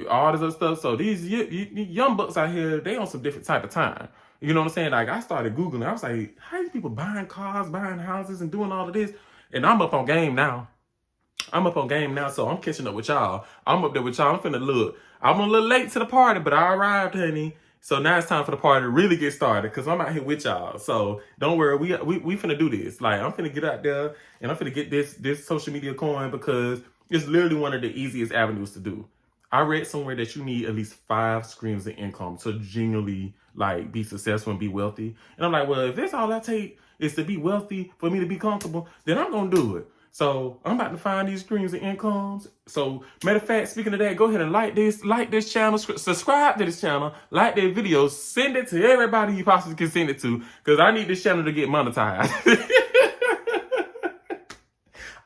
All this other stuff. So these young bucks out here, they on some different type of time. You know what I'm saying? Like, I started Googling. I was like, how are these people buying cars, buying houses, and doing all of this? And I'm up on game now. So I'm catching up with y'all. I'm up there with y'all. I'm finna look. I'm a little late to the party, but I arrived, honey. So now it's time for the party to really get started, because I'm out here with y'all. So don't worry, we finna do this. Like, I'm finna get out there and I'm finna get this social media coin, because it's literally one of the easiest avenues to do. I read somewhere that you need at least 5 streams of income to genuinely like be successful and be wealthy. And I'm like, well, if that's all I take is to be wealthy for me to be comfortable, then I'm gonna do it. So I'm about to find these streams of incomes. So matter of fact, speaking of that, go ahead and like this channel, subscribe to this channel, like their videos, send it to everybody you possibly can send it to, because I need this channel to get monetized.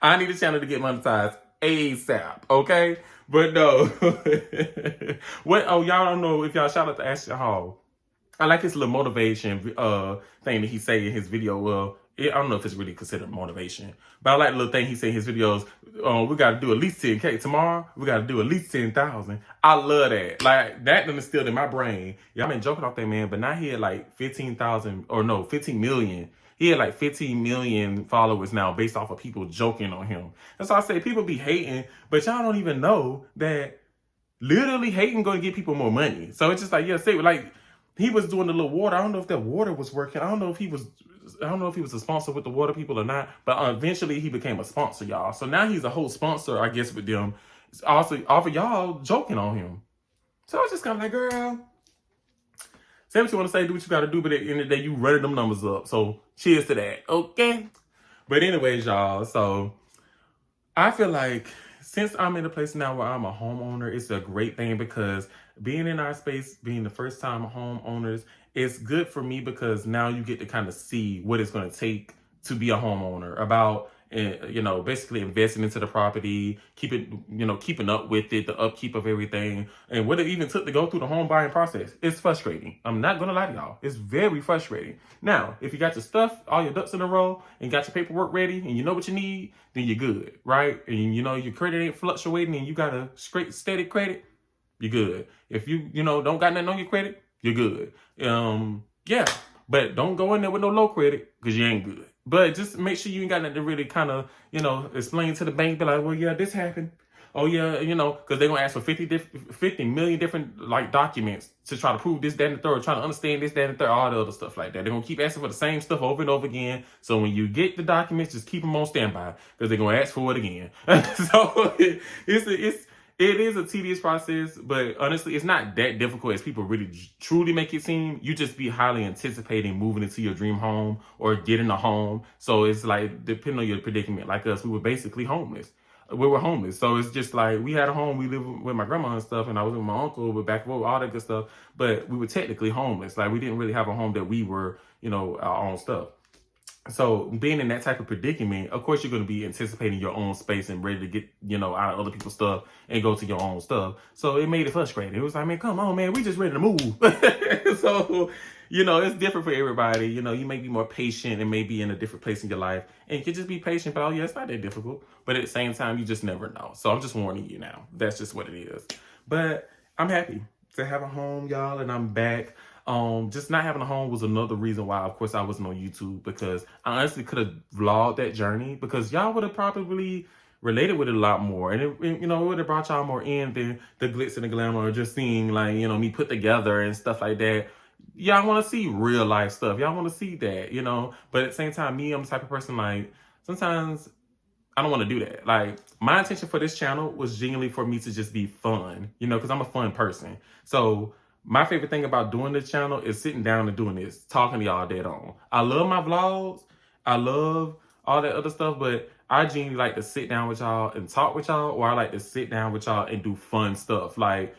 I need this channel to get monetized ASAP, okay? But no. Y'all don't know if y'all shout out to Ashton Hall. I like his little motivation thing that he say in his video. Well, I don't know if it's really considered motivation, but I like the little thing he said in his videos. We got to do at least 10K tomorrow. We got to do at least 10,000. I love that. Like, that done instilled in my brain. Y'all been joking off that man, but now he had like 15 million. He had like 15 million followers now based off of people joking on him. That's why I say people be hating, but y'all don't even know that literally hating going to get people more money. So it's just like, yeah, say like he was doing the little water. I don't know if that water was working. I don't know if he was a sponsor with the water people or not, but eventually he became a sponsor, y'all. So now he's a whole sponsor, I guess, with them. It's also off of y'all joking on him. So it's just kind of like, girl, say what you want to say, do what you got to do, but at the end of the day, you running them numbers up. So cheers to that, okay? But anyways, y'all, so I feel like since I'm in a place now where I'm a homeowner, it's a great thing, because being in our space, being the first time homeowners, it's good for me, because now you get to kind of see what it's going to take to be a homeowner, about and, you know, basically investing into the property, keeping up with it, the upkeep of everything, and what it even took to go through the home buying process. It's frustrating. I'm not going to lie to y'all. It's very frustrating. Now, if you got your stuff, all your ducks in a row, and got your paperwork ready, and you know what you need, then you're good, right? And you know your credit ain't fluctuating, and you got a straight, steady credit, you're good. If you don't got nothing on your credit, you're good. Yeah. But don't go in there with no low credit because you ain't good. But just make sure you ain't got nothing to really kind of, explain to the bank. Be like, well, yeah, this happened. Oh, yeah, because they're going to ask for 50 million different, documents to try to prove this, that, and the third, trying to understand this, that, and the third, all the other stuff like that. They're going to keep asking for the same stuff over and over again. So when you get the documents, just keep them on standby because they're going to ask for it again. So it is a tedious process, but honestly, it's not that difficult as people really truly make it seem. You just be highly anticipating moving into your dream home or getting a home. So it's like, depending on your predicament, like us, we were basically homeless. We were homeless. So it's just like, we had a home, we lived with my grandma and stuff, and I was with my uncle, with back row, all that good stuff. But we were technically homeless. Like, we didn't really have a home that we were, our own stuff. So being in that type of predicament, of course, you're going to be anticipating your own space and ready to get, out of other people's stuff and go to your own stuff. So it made it frustrating. It was like, man, come on, man, we just ready to move. So, it's different for everybody. You may be more patient and maybe in a different place in your life. And you can just be patient, but it's not that difficult. But at the same time, you just never know. So I'm just warning you now. That's just what it is. But I'm happy to have a home, y'all, and I'm back. Just not having a home was another reason why, of course, I wasn't on YouTube, because I honestly could have vlogged that journey, because y'all would have probably related with it a lot more, and it would have brought y'all more in than the glitz and the glamour, or just seeing me put together and stuff like that. Y'all want to see real life stuff. Y'all want to see that, But at the same time, I'm the type of person, sometimes I don't want to do that. My intention for this channel was genuinely for me to just be fun, because I'm a fun person. So my favorite thing about doing this channel is sitting down and doing this, talking to y'all dead on. I love my vlogs. I love all that other stuff, but I genuinely like to sit down with y'all and talk with y'all, or I like to sit down with y'all and do fun stuff. My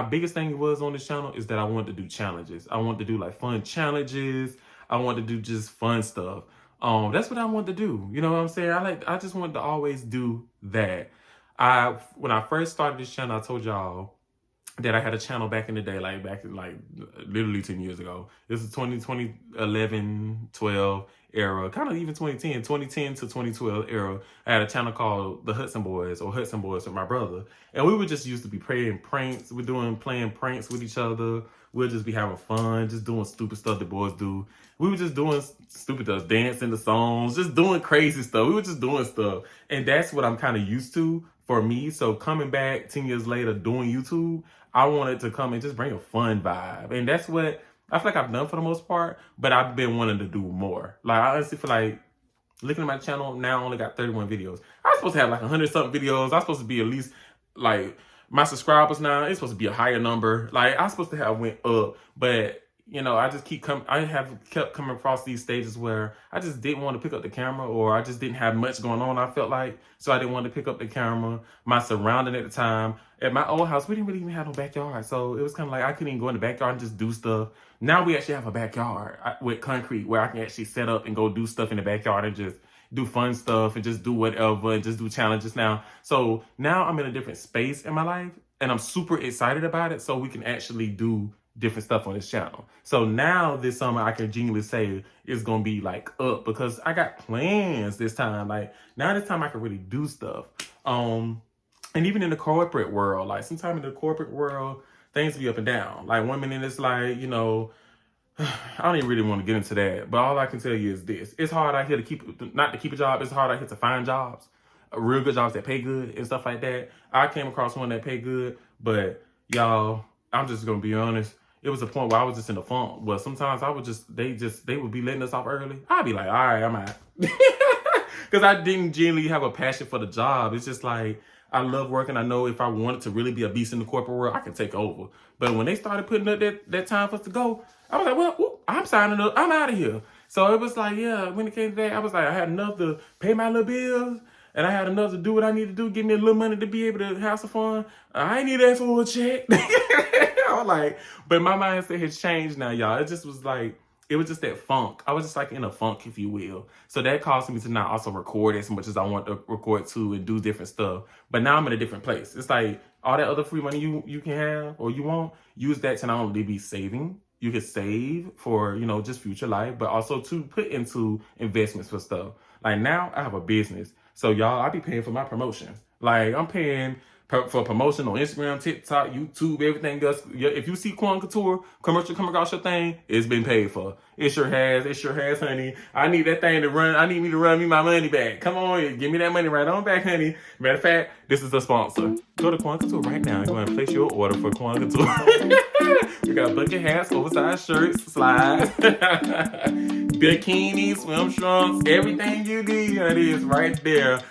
biggest thing was on this channel is that I wanted to do challenges. I wanted to do fun challenges. I wanted to do just fun stuff. That's what I wanted to do. You know what I'm saying? I just wanted to always do that. When I first started this channel, I told y'all that I had a channel back in the day, literally 10 years ago. This is 2011, 12 era, kind of even 2010 to 2012 era. I had a channel called The Hudson Boys, or Hudson Boys with my brother. And we would just used to be playing pranks. Playing pranks with each other. We'll just be having fun, just doing stupid stuff that boys do. We were just doing stupid stuff, dancing the songs, just doing crazy stuff. We were just doing stuff. And that's what I'm kind of used to for me. So coming back 10 years later doing YouTube, I wanted to come and just bring a fun vibe. And that's what I feel like I've done for the most part, but I've been wanting to do more. I honestly feel like, looking at my channel now, I only got 31 videos. I'm supposed to have 100 something videos. I'm supposed to be at least my subscribers now, it's supposed to be a higher number. I'm supposed to have went up, but I just kept coming across these stages where I just didn't want to pick up the camera, or I just didn't have much going on, I felt like. So I didn't want to pick up the camera. My surrounding at the time, at my old house, we didn't really even have no backyard. So it was kind of I couldn't even go in the backyard and just do stuff. Now we actually have a backyard with concrete where I can actually set up and go do stuff in the backyard and just do fun stuff and just do whatever and just do challenges now. So now I'm in a different space in my life, and I'm super excited about it, so we can actually do different stuff on this channel. So now this summer, I can genuinely say it's gonna be up, because I got plans this time. Now this time I can really do stuff. And even in the corporate world, sometimes in the corporate world, things be up and down. 1 minute it's I don't even really want to get into that, but all I can tell you is this: it's hard out here not to keep a job. It's hard out here to find jobs, real good jobs that pay good and stuff like that. I came across one that paid good, but y'all, I'm just gonna be honest. It was a point where I was just in a funk. Well, sometimes I would they would be letting us off early. I'd be like, all right, I'm out. Because I didn't genuinely have a passion for the job. It's just I love working. I know if I wanted to really be a beast in the corporate world, I could take over. But when they started putting up that time for us to go, I was like, well, I'm signing up. I'm out of here. So it was yeah, when it came to that, I was I had enough to pay my little bills, and I had enough to do what I need to do, give me a little money to be able to have some fun. I ain't need that for a check. I was but my mindset has changed now, y'all. It just was it was just that funk. I was just like in a funk, if you will. So that caused me to not also record as much as I want to record too and do different stuff. But now I'm in a different place. It's like all that other free money you can have or you want, use that to not only be saving, you can save for, you know, just future life, but also to put into investments for stuff. Like now I have a business. So y'all, I be paying for my promotion. Like I'm paying for promotion on Instagram, TikTok, YouTube, everything else. If you see Quan Couture commercial come across your thing, it's been paid for. It sure has, honey. I need that thing to run. I need me to run me my money back. Come on, give me that money right on back, honey. Matter of fact, this is a sponsor. Go to Quan Couture right now and go and place your order for Quan Couture. We got bucket hats, oversized shirts, slides, bikinis, swim trunks, everything you need, honey, is right there on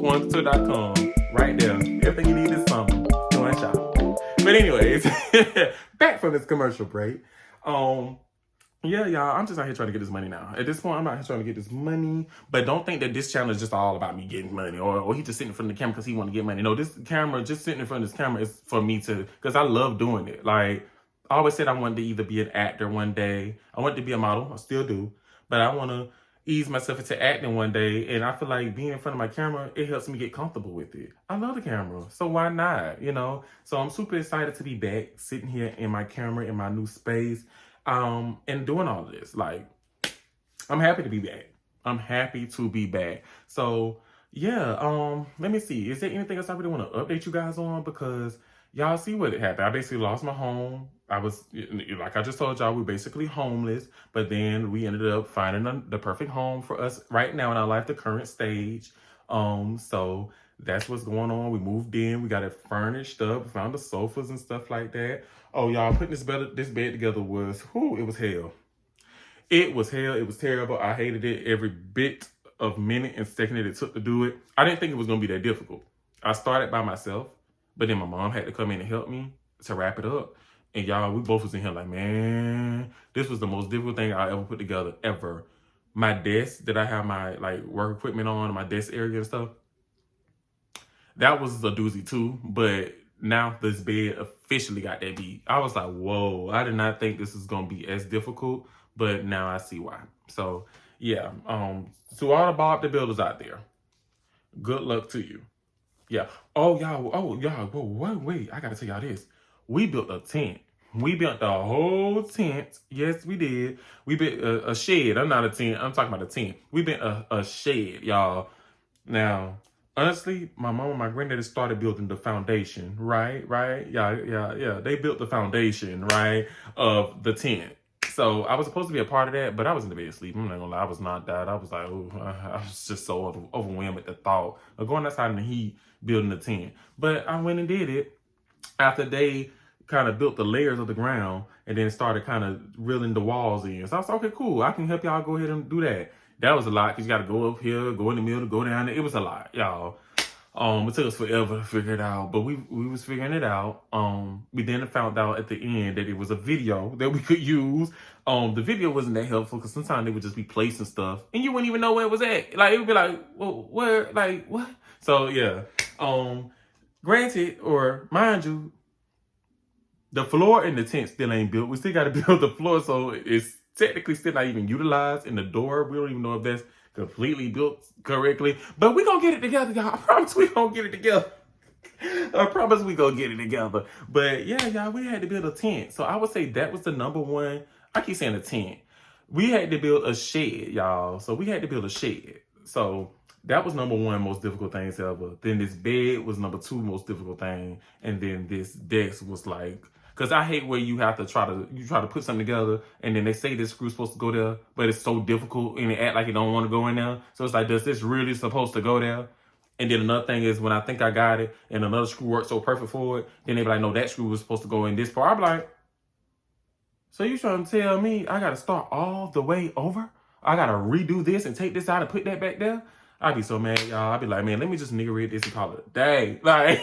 QuanCouture.com. Right there. Everything you need is something. Go and shop. But anyways, back from this commercial break. Yeah, y'all, I'm just out here trying to get this money now. At this point, I'm out here trying to get this money. But don't think that this channel is just all about me getting money or he just sitting in front of the camera because he want to get money. No, this camera, just sitting in front of this camera is for me to, because I love doing it. Like, I always said I wanted to either be an actor one day. I wanted to be a model. I still do. But I want to ease myself into acting one day, and I feel like being in front of my camera, it helps me get comfortable with it. I love the camera, so why not, you know? So I'm super excited to be back, sitting here in my camera, in my new space, and doing all of this. Like, I'm happy to be back. I'm happy to be back. So, yeah, let me see. Is there anything else I really want to update you guys on? Because y'all see what happened. I basically lost my home. I was, like I just told y'all, we're basically homeless. But then we ended up finding the perfect home for us right now in our life, the current stage. So that's what's going on. We moved in. We got it furnished up. We found the sofas and stuff like that. Oh, y'all, putting this bed together was, it was hell. It was hell. It was terrible. I hated it every bit of minute and second that it took to do it. I didn't think it was going to be that difficult. I started by myself. But then my mom had to come in and help me to wrap it up. And y'all, we both was in here like, man, this was the most difficult thing I ever put together, ever. My desk that I have my like work equipment on, my desk area and stuff, that was a doozy too. But now this bed officially got that beat. I was like, whoa, I did not think this was going to be as difficult. But now I see why. So, yeah, to all the Bob the Builders out there, good luck to you. Yeah. Oh, y'all. Whoa, wait. I got to tell y'all this. We built a tent. We built the whole tent. Yes, we did. We built a shed. I'm not a tent. I'm talking about a tent. We built a shed, y'all. Now, honestly, my mom and my granddaddy started building the foundation, right? Yeah. They built the foundation, right, of the tent. So I was supposed to be a part of that, but I was in the bed sleeping. I'm not gonna lie, I was knocked out. I was like, I was just so overwhelmed at the thought of going outside in the heat, building a tent. But I went and did it after they kind of built the layers of the ground and then started kind of reeling the walls in. So I was like, okay, cool. I can help y'all go ahead and do that. That was a lot because you got to go up here, go in the middle, go down there. It was a lot, y'all. It took us forever to figure it out, but we was figuring it out. We then found out at the end that it was a video that we could use. The video wasn't that helpful because sometimes they would just be placing stuff and you wouldn't even know where it was at. Like, it would be like, well, where, like, what? So, yeah. Granted, or mind you, the floor in the tent still ain't built. We still got to build the floor, so it's technically still not even utilized. In the door, we don't even know if that's completely built correctly, but we gonna get it together, y'all. I promise we gonna get it together. I promise we gonna get it together. But yeah, y'all, we had to build a tent. So I would say that was the number one. I keep saying a tent. We had to build a shed, y'all. So we had to build a shed. So that was number one most difficult things ever. Then this bed was number two most difficult thing. And then this desk was like, because I hate where you have to try to put something together and then they say this screw's supposed to go there, but it's so difficult and they act like it don't want to go in there. So it's like, does this really supposed to go there? And then another thing is when I think I got it and another screw works so perfect for it, then they be like, no, that screw was supposed to go in this part. I'm like, so you trying to tell me I got to start all the way over? I got to redo this and take this out and put that back there? I'd be so mad, y'all. I'd be like, man, let me just nigga read this and call it a day. Like,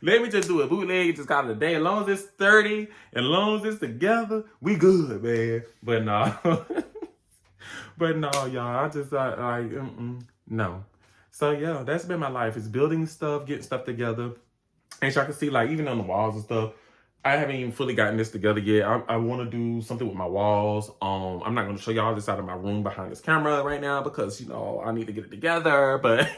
let me just do a bootleg and just call it a day. As long as it's 30, as long as it's together, we good, man. But no. But no, y'all. I just, no. So, yeah, that's been my life. It's building stuff, getting stuff together. And y'all can see, like, even on the walls and stuff, I haven't even fully gotten this together yet. I want to do something with my walls. I'm not going to show y'all this out of my room behind this camera right now because, you know, I need to get it together. But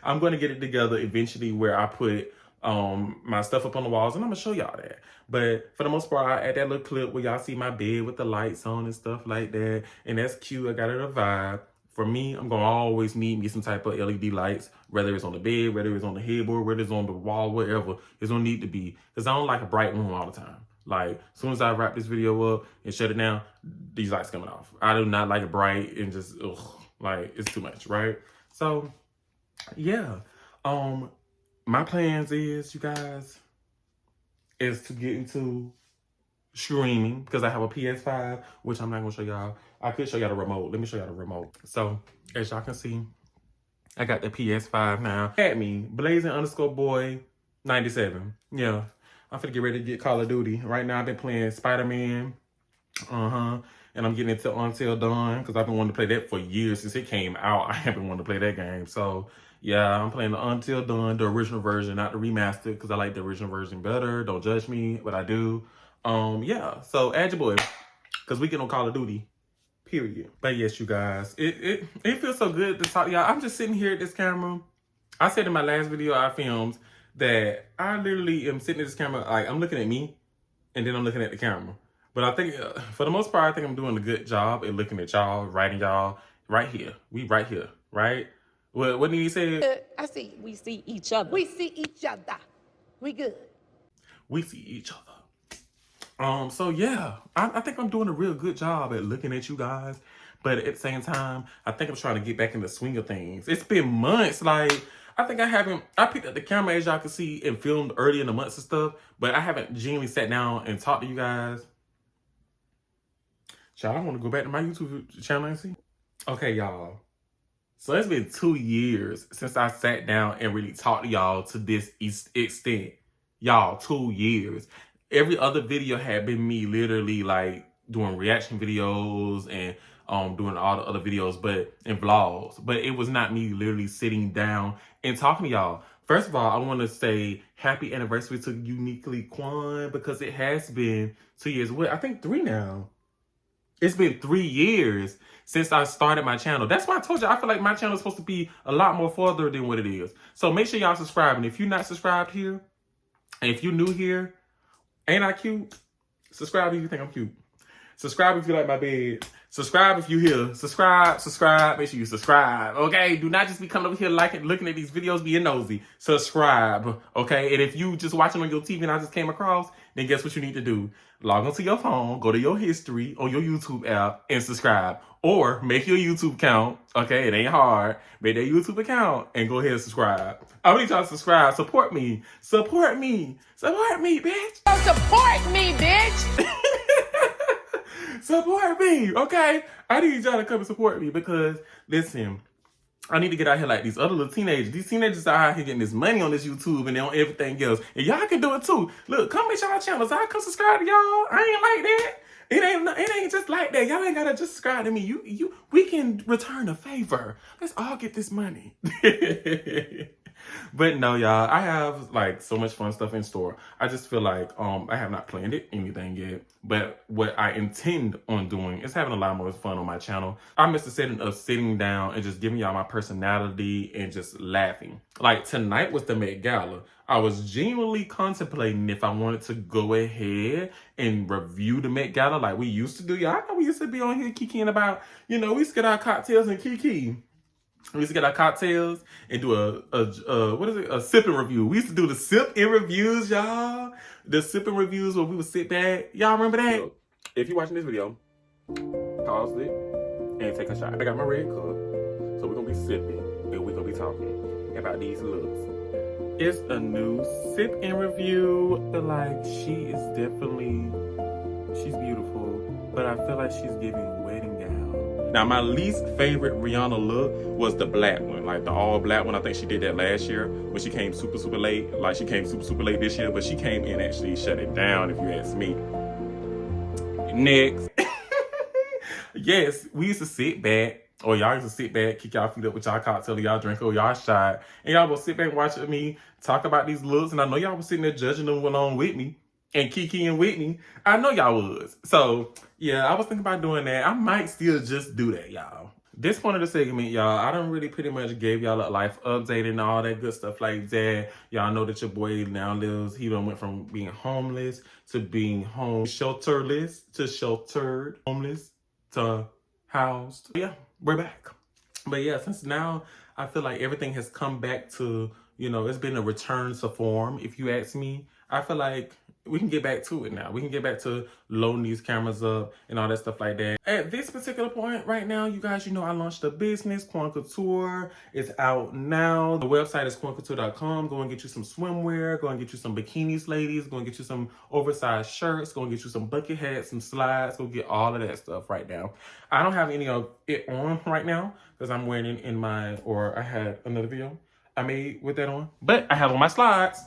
I'm going to get it together eventually where I put my stuff up on the walls, and I'm going to show y'all that. But for the most part, I add that little clip where y'all see my bed with the lights on and stuff like that. And that's cute. I got it a vibe. For me, I'm going to always need me some type of LED lights, whether it's on the bed, whether it's on the headboard, whether it's on the wall, whatever. It's going to need to be. Because I don't like a bright room all the time. Like, as soon as I wrap this video up and shut it down, these lights coming off. I do not like it bright and just, ugh, like, it's too much, right? So, yeah. My plans is, you guys, is to get into streaming because I have a PS5, which I'm not going to show y'all. I could show y'all the remote. Let me show y'all the remote. So, as y'all can see, I got the PS5 now. At me, Blazing_boy97. Yeah, I'm finna get ready to get Call of Duty. Right now, I've been playing Spider-Man. And I'm getting into Until Dawn because I've been wanting to play that for years. Since it came out, I have been wanting to play that game. So, yeah, I'm playing the Until Dawn, the original version, not the remastered, because I like the original version better. Don't judge me, but I do. Yeah, so add your boy, because we get on Call of Duty. Period. But yes, you guys, it feels so good to talk to y'all. I'm just sitting here at this camera. I said in my last video I filmed that I literally am sitting at this camera, like I'm looking at me, and then I'm looking at the camera. But I think, for the most part, I think I'm doing a good job at looking at y'all, writing y'all right here. We right here, right? What did he say? I see. We see each other. We see each other. We good. We see each other. So yeah, I think I'm doing a real good job at looking at you guys. But at the same time, I think I'm trying to get back in the swing of things. It's been months. Like, I think I picked up the camera, as y'all can see, and filmed early in the months and stuff. But I haven't genuinely sat down and talked to you guys. Y'all, I want to go back to my YouTube channel and see. Okay, y'all. So it's been 2 years since I sat down and really talked to y'all to this extent. Y'all, 2 years. Every other video had been me literally like doing reaction videos and doing all the other videos, and vlogs. But it was not me literally sitting down and talking to y'all. First of all, I want to say happy anniversary to Uniquely Quan, because it has been 2 years. What, I think 3 now. It's been 3 years since I started my channel. That's why I told you I feel like my channel is supposed to be a lot more further than what it is. So make sure y'all subscribe. And if you're not subscribed here, and if you're new here, ain't I cute? Subscribe if you think I'm cute. Subscribe if you like my bed. Subscribe if you here. Subscribe. Make sure you subscribe, okay? Do not just be coming over here looking at these videos, being nosy. Subscribe, okay? And if you just watching on your TV and I just came across, then guess what you need to do? Log onto your phone, go to your history on your YouTube app, and subscribe. Or make your YouTube account, okay? It ain't hard. Make that YouTube account and go ahead and subscribe. I need y'all to subscribe. Support me. Support me. Support me, bitch. Support me, bitch. Support me, okay? I need y'all to come and support me because, listen, I need to get out here like these other little teenagers. These teenagers are out here getting this money on this YouTube and on everything else. And y'all can do it too. Look, come with y'all channels. I'll come subscribe to y'all. I ain't like that. It ain't just like that. Y'all ain't gotta just subscribe to me. We can return a favor. Let's all get this money. But no, y'all, I have like so much fun stuff in store. I just feel like I have not planned anything yet. But what I intend on doing is having a lot more fun on my channel. I miss the setting of sitting down and just giving y'all my personality and just laughing. Like tonight was the Met Gala. I was genuinely contemplating if I wanted to go ahead and review the Met Gala like we used to do. Y'all know we used to be on here kikiing about, we used to get our cocktails and kiki. We used to get our cocktails and do a sipping review. We used to do the sip and reviews, y'all. The sipping reviews where we would sit back. Y'all remember that? Look, if you're watching this video, pause it and take a shot. I got my red cup, so we're gonna be sipping and we're gonna be talking about these looks. It's a new sip and review. I feel like she's beautiful, but I feel like she's giving wedding gown. Now, my least favorite Rihanna look was the black one, like the all black one. I think she did that last year when she came super, super late. Like she came super, super late this year, but she came in actually shut it down, if you ask me. Next. Yes, we used to sit back, or y'all used to sit back, kick y'all feet up with y'all cocktail, y'all drink or y'all shot, and y'all will sit back and watch me talk about these looks. And I know y'all was sitting there judging them along with me. and Kiki and Whitney, I know y'all was. So yeah, I was thinking about doing that. I might still just do that, y'all. This point of the segment, y'all, I done really pretty much gave y'all a life update and all that good stuff like that. Y'all know that your boy now lives, he done went from being homeless to being shelterless to sheltered, homeless to housed. Yeah, we're back. But yeah, since now I feel like everything has come back to, you know, it's been a return to form, if you ask me. I feel like we can get back to it now. We can get back to loading these cameras up and all that stuff like that. At this particular point right now, you guys, you know, I launched a business, Quan Couture. It's out now. The website is quancouture.com. Go and get you some swimwear. Go and get you some bikinis, ladies. Go and get you some oversized shirts. Go and get you some bucket hats, some slides. Go get all of that stuff right now. I don't have any of it on right now because I'm wearing it in my, or I had another video I made with that on. But I have on my slides.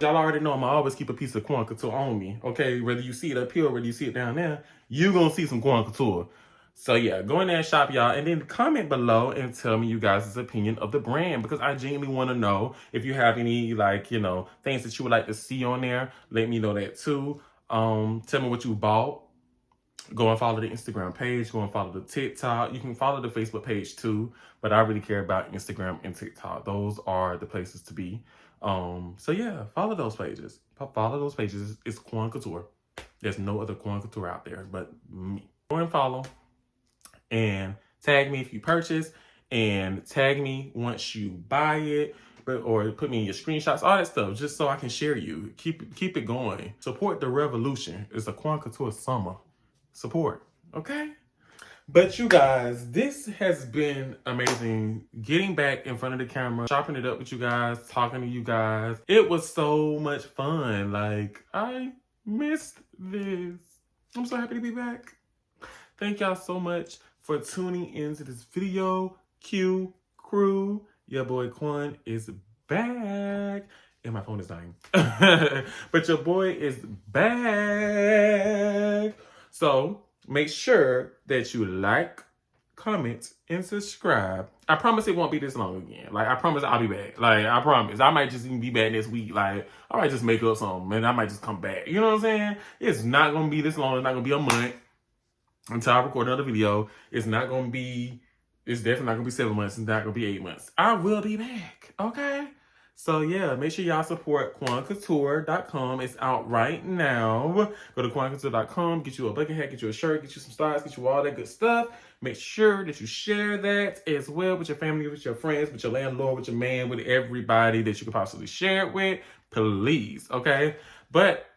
Y'all already know I'ma always keep a piece of Quan Couture on me, okay? Whether you see it up here or whether you see it down there, you gonna see some Quan Couture. So yeah, go in there and shop, y'all, and then comment below and tell me you guys' opinion of the brand, because I genuinely want to know if you have any, like, you know, things that you would like to see on there. Let me know that too. Tell me what you bought. Go and follow the Instagram page. Go and follow the TikTok. You can follow the Facebook page too, but I really care about Instagram and TikTok. Those are the places to be. So yeah, follow those pages. Follow those pages. It's Quan Couture. There's no other Quan Couture out there but me. Go and follow and tag me if you purchase, and tag me once you buy it, or put me in your screenshots, all that stuff, just so I can share you. Keep it going. Support the revolution. It's a Quan Couture summer. Support, okay? But you guys, this has been amazing. Getting back in front of the camera, chopping it up with you guys, talking to you guys. It was so much fun. Like, I missed this. I'm so happy to be back. Thank y'all so much for tuning into this video. Q crew, your boy Quan is back. And my phone is dying. But your boy is back. So make sure that you like, comment, and subscribe. I promise it won't be this long again. Like, I promise I'll be back. Like, I promise. I might just even be back next week. Like, I might just make up something and I might just come back. You know what I'm saying? It's not going to be this long. It's not going to be a month until I record another video. It's definitely not going to be 7 months. It's not going to be 8 months. I will be back. Okay? So yeah, make sure y'all support quancouture.com. It's out right now. Go to quancouture.com, get you a bucket hat, get you a shirt, get you some slides, get you all that good stuff. Make sure that you share that as well with your family, with your friends, with your landlord, with your man, with everybody that you could possibly share it with. Please, okay? But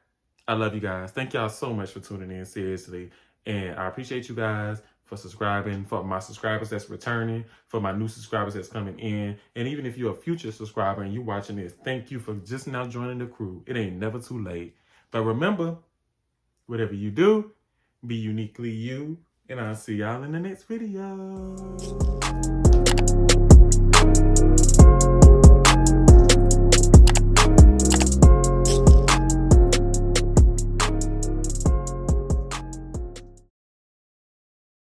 I love you guys. Thank y'all so much for tuning in, seriously. And I appreciate you guys for subscribing, for my subscribers that's returning, for my new subscribers that's coming in. And even if you're a future subscriber and you're watching this, thank you for just now joining the crew. It ain't never too late. But remember, whatever you do, be uniquely you. And I'll see y'all in the next video.